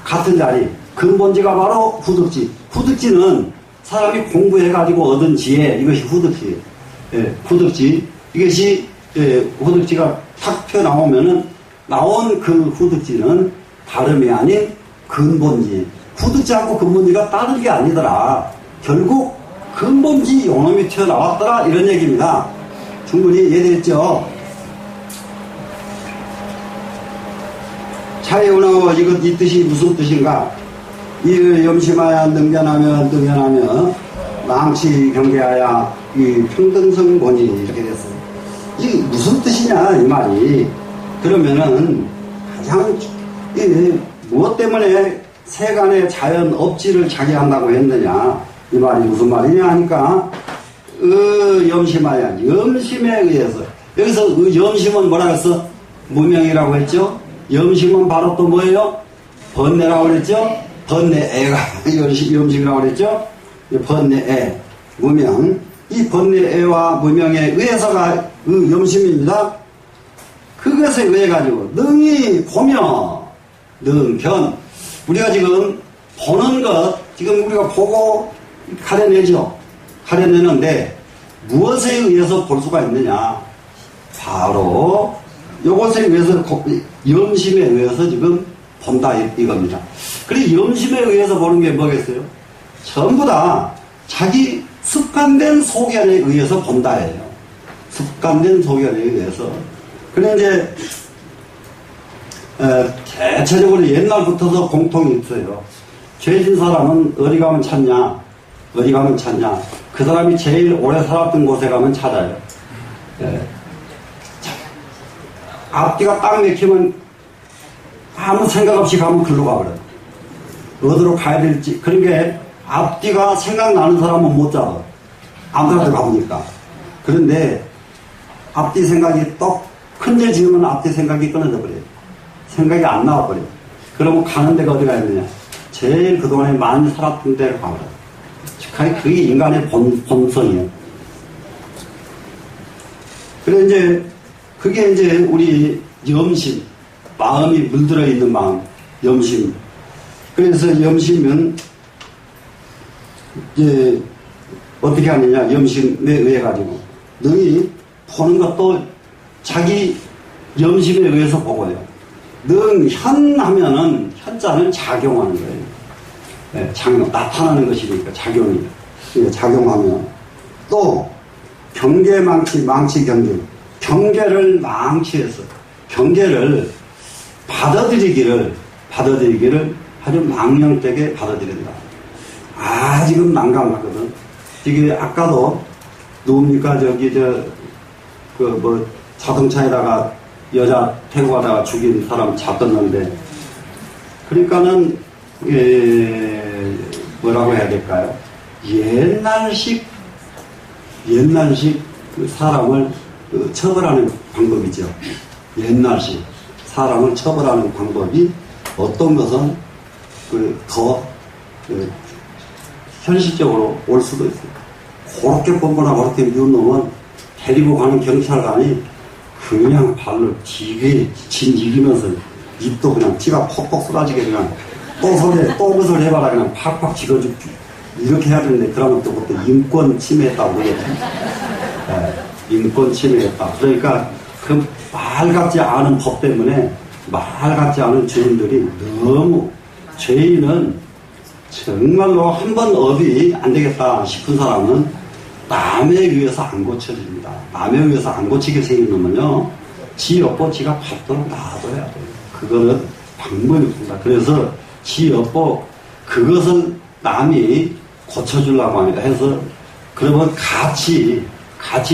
같은 자리. 근본지가 바로 후득지. 후득지는 사람이 공부해가지고 얻은 지혜, 이것이 후득지예요. 예, 후득지. 이것이 후득지가 탁 튀어나오면은 나온 그 후득지는 다름이 아닌 근본지. 후득지하고 근본지가 다른 게 아니더라. 결국 근본지 요놈이 튀어나왔더라. 이런 얘기입니다. 충분히 이해됐죠? 차이오나워 이 뜻이 무슨 뜻인가? 이 염심하여 능견하며 망치 경계하여 이 평등성 본이 이렇게 됐어요. 이게 무슨 뜻이냐 이 말이. 그러면은 가장 무엇 때문에 세간의 자연 업지를 자기한다고 했느냐 이 말이 무슨 말이냐 하니까 염심하여 염심에 의해서 여기서 염심은 뭐라 그랬어? 무명이라고 했죠? 염심은 바로 또 뭐예요? 번뇌라고 그랬죠? 번뇌애가 염심이라고 그랬죠? 번뇌애, 무명. 이 번뇌애와 무명에 의해서가 그 염심입니다. 그것에 의해 가지고 능히 보며 능견. 우리가 지금 보는 것, 지금 우리가 보고 가려내죠. 가려내는데 무엇에 의해서 볼 수가 있느냐? 바로 요것에 의해서 염심에 의해서 지금 본다 이겁니다. 그리고 염심에 의해서 보는 게 뭐겠어요? 전부 다 자기 습관된 소견에 의해서 본다예요. 습관된 소견에 의해서. 그런데 이제 대체적으로 옛날부터도 공통이 있어요. 죄진 사람은 어디 가면 찾냐? 어디 가면 찾냐? 그 사람이 제일 오래 살았던 곳에 가면 찾아요. 예. 앞뒤가 딱 맥히면 아무 생각 없이 가면 글로 가버려요. 어디로 가야 될지. 그런 게 앞뒤가 생각나는 사람은 못 잡아. 아무데라도 가보니까. 그런데 앞뒤 생각이 또 큰절 지으면 앞뒤 생각이 끊어져 버려요. 생각이 안 나와버려요. 그러면 가는 데가 어디가 있느냐? 제일 그동안에 많이 살았던 데를 가버려요. 그게 인간의 본성이에요. 그래 이제 그게 이제 우리 염심, 마음이 물들어 있는 마음, 염심. 그래서 염심은 이제 어떻게 하느냐? 염심에 의해 가지고 능히 보는 것도 자기 염심에 의해서 보고요. 능현 하면은 현자는 작용하는 거예요. 네, 작용, 나타나는 것이니까 작용이. 작용하면 또 경계 망치 경계. 경계를 망치해서 경계를 받아들이기를 아주 망령되게 받아들인다. 지금 난감하거든. 이게 아까도 누굽니까? 자동차에다가 여자 태고 가다가 죽인 사람 잡혔는데, 그러니까는, 뭐라고 해야 될까요? 옛날식 사람을 처벌하는 방법이죠. 옛날식 사람을 처벌하는 방법이 어떤 것은 더 현실적으로 올 수도 있습니다. 그렇게 뻔뻔하고 그렇게 미운 놈은 데리고 가는 경찰관이 그냥 발로 되게 진이기면서 입도 그냥 티가 퍽퍽 쏟아지게 그냥 또 그 소리 해봐라 그냥 팍팍 찍어주고 이렇게 해야 되는데, 그러면 또 그것도 인권 침해했다고 그러겠죠. 인권 침해했다. 그러니까 그 말 같지 않은 법 때문에 말 같지 않은 죄인들이 너무, 죄인은 정말로 한 번 업이 안 되겠다 싶은 사람은 남에 의해서 안 고쳐집니다. 남에 의해서 안 고치게 생긴 놈은요, 지 업보 지가 받도록 놔둬야 돼요. 그거는 방법이 없습니다. 그래서 지 업보 그것을 남이 고쳐주려고 해서, 그러면 같이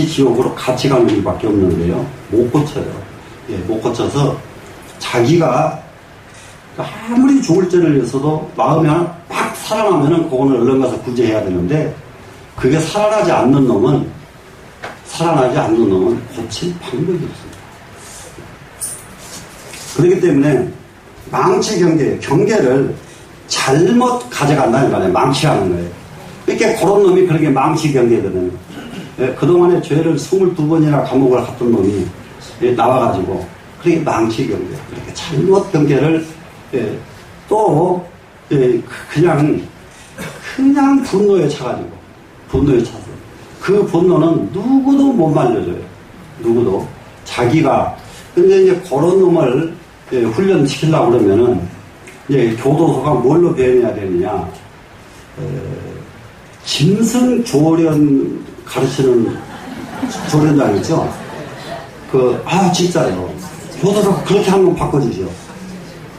지옥으로 같이 가는 일밖에 없는데요. 못 고쳐요. 예, 못 고쳐서 자기가 아무리 좋을 죄를 했어도 마음이 막 살아나면은 그거는 얼른 가서 구제해야 되는데, 그게 살아나지 않는 놈은 고칠 방법이 없습니다. 그렇기 때문에 망치 경계를 잘못 가져간다는 말이에요. 망치하는 거예요. 이렇게 그런 놈이 그렇게 망치 경계거든요. 예, 그동안에 죄를 22번이나 감옥을 갔던 놈이 나와가지고 그렇게 망치 경계, 그렇게 잘못 경계를 그냥 분노에 차서 그 분노는 누구도 못 말려줘요. 누구도. 자기가. 근데 이제 그런 놈을 훈련시키려고 그러면은 이제 교도소가 뭘로 배워야 되느냐. 짐승 조련 가르치는 조련장 있죠? 진짜요. 교도소가 그렇게 한 놈 바꿔주죠.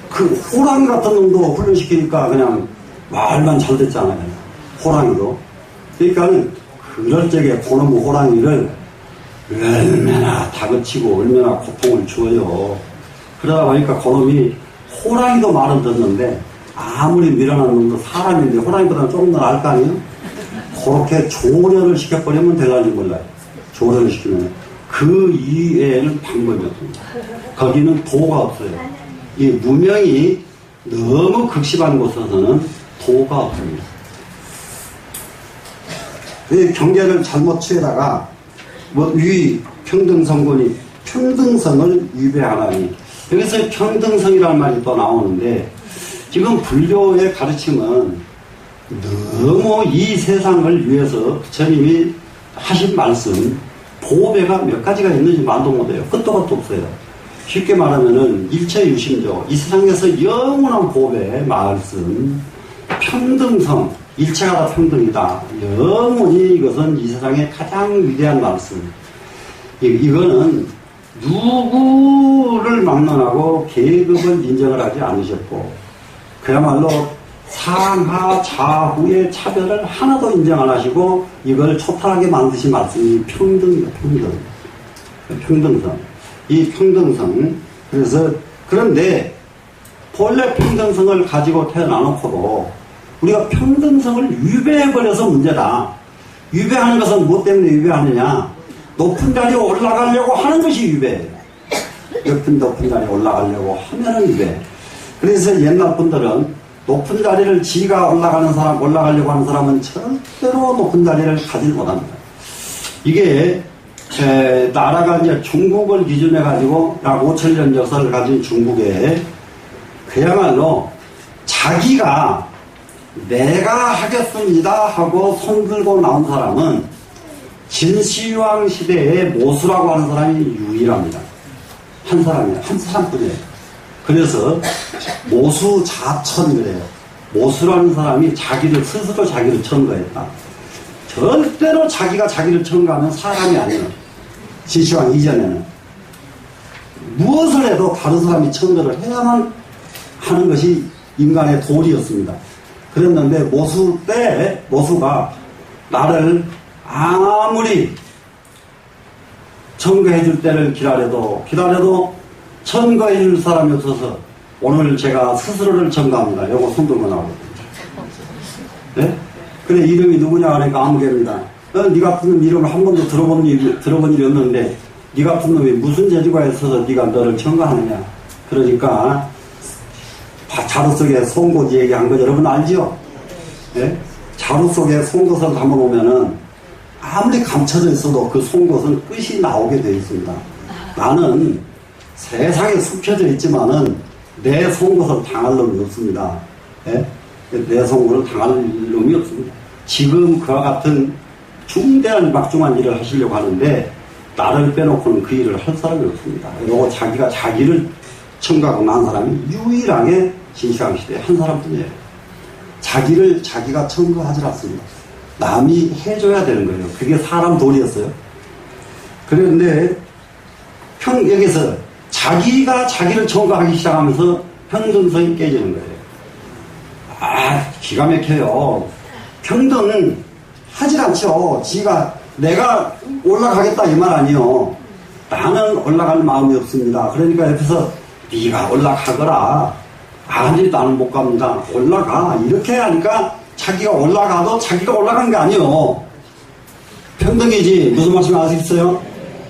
그 호랑이 같은 놈도 훈련시키니까 그냥 말만 잘 됐잖아요. 호랑이도. 그러니까 그럴 적에 그놈 호랑이를 얼마나 다그치고 얼마나 고통을 줘요. 그러다 보니까 그놈이 호랑이도 말은 듣는데 아무리 밀어난 놈도 사람인데 호랑이보다는 조금 더 나을 거 아니에요? 그렇게 조련을 시켜버리면 될런지 몰라요. 조련을 시키면. 그 이외에는 방법이 없습니다. 거기는 도가 없어요. 이 무명이 너무 극심한 곳에서는 도가 없습니다. 이 경계를 잘못 취해다가 평등성군이 평등성을 위배하나니, 여기서 평등성이라는 말이 또 나오는데, 지금 불교의 가르침은 너무 이 세상을 위해서 부처님이 하신 말씀, 보배가 몇 가지가 있는지 말도 못해요. 끝도 끝도 없어요. 쉽게 말하면은 일체유심조, 이 세상에서 영원한 보배 말씀, 평등성, 일체가 다 평등이다. 영원히 이것은 이 세상의 가장 위대한 말씀. 이거는 누구를 막론하고 계급을 인정을 하지 않으셨고, 그야말로 상하 좌우의 차별을 하나도 인정 안 하시고 이걸 초탈하게 만드신 말씀이 평등이다. 평등성. 이 평등성. 그런데 본래 평등성을 가지고 태어나놓고도 우리가 평등성을 위배해버려서 문제다. 위배하는 것은 무엇 때문에 위배하느냐? 높은 자리에 올라가려고 하는 것이 위배예요. 높은 자리에 올라가려고 하면은 위배. 그래서 옛날 분들은 높은 자리를 지가 올라가려고 하는 사람은 절대로 높은 자리를 가지를 못합니다. 이게, 나라가 이제 중국을 기준해가지고 약 5,000년 역사를 가진 중국에 그야말로 자기가 내가 하겠습니다 하고 손 들고 나온 사람은 진시황 시대에 모수라고 하는 사람이 유일합니다. 한 사람이에요. 한 사람뿐이에요. 그래서 모수자천이래요. 모수라는 사람이 스스로 자기를 천거했다. 절대로 자기가 자기를 천거하면 사람이 아니에요. 진시황 이전에는. 무엇을 해도 다른 사람이 천거를 해야만 하는 것이 인간의 도리였습니다. 그랬는데 모수가 나를 아무리 청거해 줄 때를 기다려도 청거해 줄 사람이 없어서 오늘 제가 스스로를 청거합니다. 요거 손 들고 나오거든요. 네? 그래, 이름이 누구냐 하니까 아무개입니다. 네 같은 놈 이름을 한 번도 들어본 일이 없는데 네 같은 놈이 무슨 재주가 있어서 네가 너를 청거하느냐. 그러니까 자루 속에 송곳 얘기한 거 여러분 알죠? 네? 자루 속에 송곳을 담아놓으면은 아무리 감춰져 있어도 그 송곳은 끝이 나오게 되어 있습니다. 나는 세상에 숨겨져 있지만은 내 송곳을 당할 놈이 없습니다. 네? 내 송곳을 당할 놈이 없습니다. 지금 그와 같은 중대한 막중한 일을 하시려고 하는데 나를 빼놓고는 그 일을 할 사람이 없습니다. 요거 자기가 자기를 청구하고 난 사람이 유일하게 신시황 시대에 한 사람뿐이에요. 자기를 자기가 청구하지 않습니다. 남이 해줘야 되는 거예요. 그게 사람 도리였어요. 그런데 여기서 자기가 자기를 청구하기 시작하면서 평등성이 깨지는 거예요. 기가 막혀요. 평등은 하질 않죠. 내가 올라가겠다 이 말 아니요. 나는 올라갈 마음이 없습니다. 그러니까 옆에서 네가 올라가거라. 아니 나는 못 갑니다. 올라가. 이렇게 하니까 자기가 올라가도 자기가 올라간 게 아니요. 평등이지. 무슨 말씀 아시겠어요?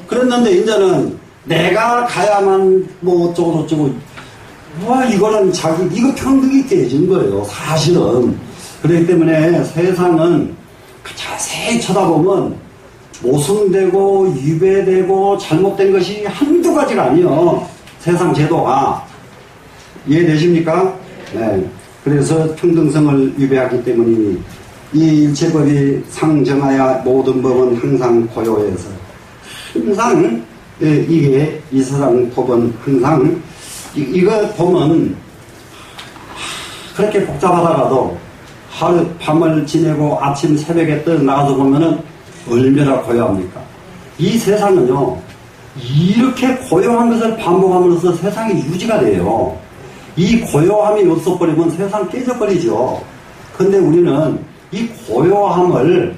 그랬는데 이제는 내가 가야만 뭐 어쩌고 저쩌고 이거는 이거 평등이 깨진 거예요. 사실은. 그렇기 때문에 세상은 자세히 쳐다보면 모순되고 위배되고 잘못된 것이 한두 가지가 아니요. 세상 제도가. 이해되십니까? 네. 그래서 평등성을 위배하기 때문이니 이 일체법이 상정하여 모든 법은 항상 고요해서 항상 이게 이 세상 법은 항상 이거 보면 그렇게 복잡하다가도 하루 밤을 지내고 아침 새벽에 떠 나가서 보면은 얼마나 고요합니까? 이 세상은요 이렇게 고요한 것을 반복함으로써 세상이 유지가 돼요. 이 고요함이 없어버리면 세상 깨져버리죠. 근데 우리는 이 고요함을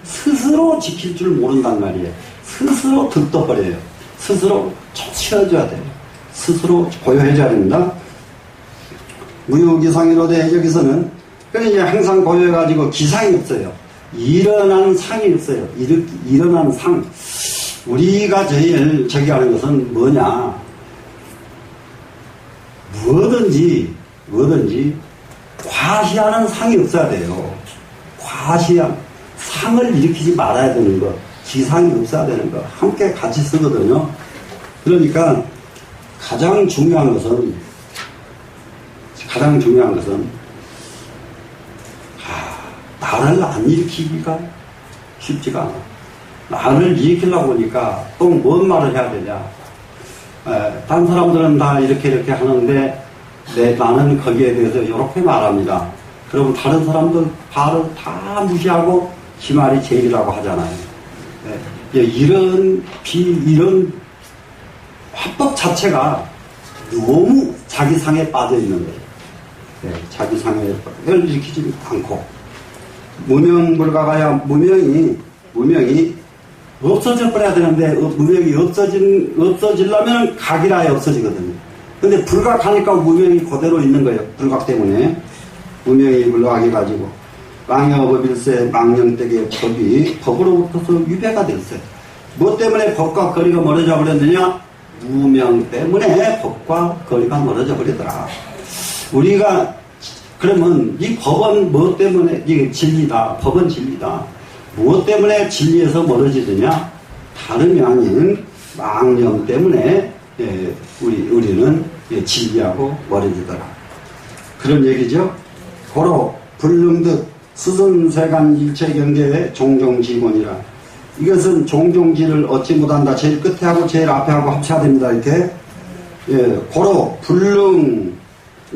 스스로 지킬 줄 모른단 말이에요. 스스로 들떠버려요. 스스로 치워줘야 돼요. 스스로 고요해져야 됩니다. 무유기상이로되 여기서는 이제 항상 고요해가지고 기상이 없어요. 일어난 상이 없어요. 일어난 상. 우리가 제일 저기 하는 것은 뭐냐? 뭐든지 과시하는 상이 없어야 돼요. 과시한 상을 일으키지 말아야 되는 것, 기상이 없어야 되는 것, 함께 같이 쓰거든요. 그러니까 가장 중요한 것은 나를 안 일으키기가 쉽지가 않아. 나를 일으키려고 하니까 또 뭔 말을 해야 되냐. 다른 사람들은 다 이렇게 하는데 나는 거기에 대해서 이렇게 말합니다. 그러면 다른 사람들 발을 다 무시하고 지 말이 제일이라고 하잖아요. 이런 화법 자체가 너무 자기 상에 빠져 있는 거예요. 자기 상을 일으키지 않고 무명불가가야 무명이 없어져 버려야 되는데 무명이 없어지려면 각이라야 없어지거든요. 근데 불각하니까 무명이 그대로 있는 거예요. 불각 때문에 무명이 불각해가지고 망여법일세 망령되게 법으로부터서 위배가 됐어요. 뭐 때문에 법과 거리가 멀어져 버렸느냐? 무명 때문에 법과 거리가 멀어져 버리더라. 우리가 그러면 이 법은 뭐 때문에 이게 진리다. 법은 진리다. 무엇 때문에 진리에서 멀어지느냐? 다름이 아닌 망념 때문에 우리는 진리하고 멀어지더라. 그런 얘기죠. 고로 불능득 수선세간 일체경계의 종종지곤이라. 이것은 종종지를 얻지 못한다. 제일 끝에 하고 제일 앞에 하고 합쳐야 됩니다. 이렇게. 고로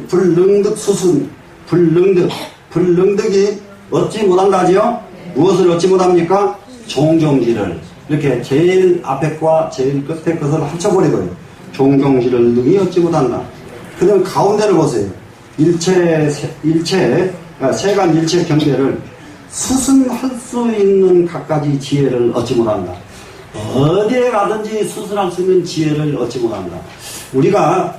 불능득 수순 불능득이 얻지 못한다지요? 무엇을 얻지 못합니까? 종종지를. 이렇게 제일 앞에 과 제일 끝에 것을 합쳐버리고요. 종종지를 능히 얻지 못한다. 그 다음 가운데를 보세요. 세간 일체 경계를 수승할 수 있는 갖가지 지혜를 얻지 못한다. 어디에 가든지 수승할 수 있는 지혜를 얻지 못한다. 우리가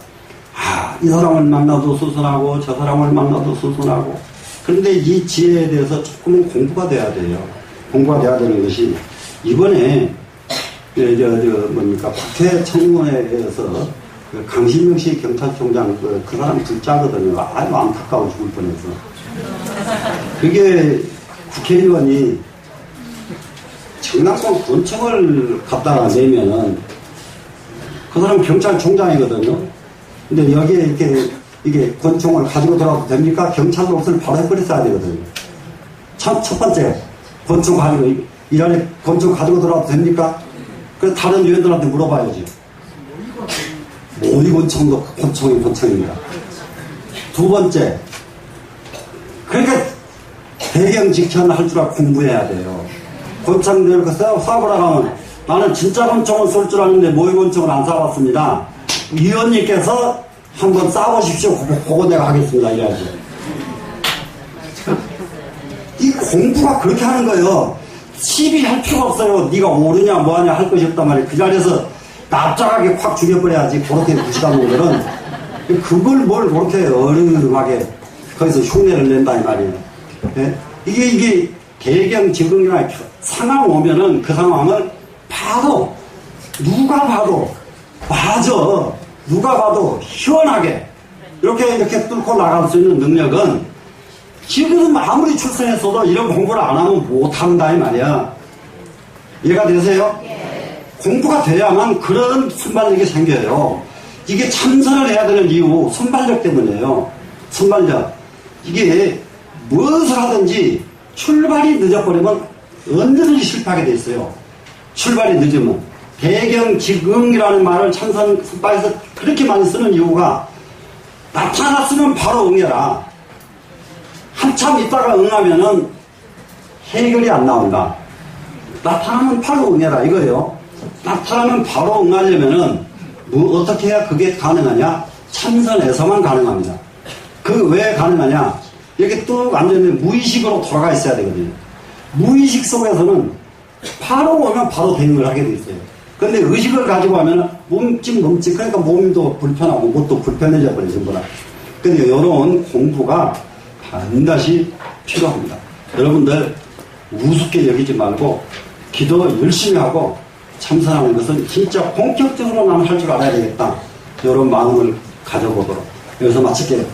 이 사람을 만나도 수승하고 저 사람을 만나도 수승하고, 그런데 이 지혜에 대해서 조금은 공부가 돼야 돼요. 공부가 돼야 되는 것이, 이번에 국회 청문회에서 강신명 씨 경찰청장 그 사람 둘째거든요. 아주 안타까워 죽을 뻔해서. 그게 국회의원이 정당권 권총을 갖다가 내면은 그 사람 경찰총장이거든요. 근데 여기에 이게 권총을 가지고 들어가도 됩니까? 경찰 옷을 바로 해버렸어야 되거든요. 첫 번째, 권총 가지고, 이 안에 권총 가지고 들어가도 됩니까? 그래서 다른 의원들한테 물어봐야지. 모의 권총도 권총이 권총입니다. 두 번째, 그러니까 배경 직현할 줄 알고 공부해야 돼요. 권총들 이렇게 쏴보라 하면, 나는 진짜 권총을 쏠 줄 아는데 모의 권총을 안 쏴봤습니다. 위원님께서 한번 쏴보십시오. 그거 내가 하겠습니다. 이래야지. 이 공부가 그렇게 하는 거예요. 시비할 필요가 없어요. 네가 모르냐 뭐하냐 할 것이 없단 말이에요. 그 자리에서 납작하게 확 죽여버려야지. 그렇게 무식한 놈들은. 그걸 뭘 그렇게 어른하게 거기서 흉내를 낸다 이 말이에요. 예? 이게 배경 지금이나 상황 오면은 그 상황을 봐도, 누가 봐도 맞아. 누가 봐도 시원하게 이렇게 뚫고 나갈 수 있는 능력은 지금 아무리 출세했어도 이런 공부를 안 하면 못한다 이 말이야. 이해가 되세요? 예. 공부가 돼야만 그런 순발력이 생겨요. 이게 참선을 해야 되는 이유 순발력 때문이에요. 순발력. 이게 무엇을 하든지 출발이 늦어버리면 언제든지 실패하게 돼 있어요. 출발이 늦으면. 배경 지금이라는 말을 참선 순발에서 그렇게 많이 쓰는 이유가, 나타났으면 바로 응해라. 한참 있다가 응하면은 해결이 안 나온다. 나타나면 바로 응해라 이거예요. 나타나면 바로 응하려면은 어떻게 해야 그게 가능하냐? 참선에서만 가능합니다. 그 왜 가능하냐? 이렇게 뚝 앉아있는 무의식으로 돌아가 있어야 되거든요. 무의식 속에서는 바로 오면 바로 대응을 하게 돼 있어요. 근데 의식을 가지고 하면은 뭉찍 그러니까 몸도 불편하고 뭣도 불편해져 버리죠. 전부 다. 근데 이런 공부가 반드시 필요합니다. 여러분들 우습게 여기지 말고 기도 열심히 하고 참선하는 것은 진짜 본격적으로 나는 할 줄 알아야 되겠다. 이런 마음을 가져보도록. 여기서 마칠게요.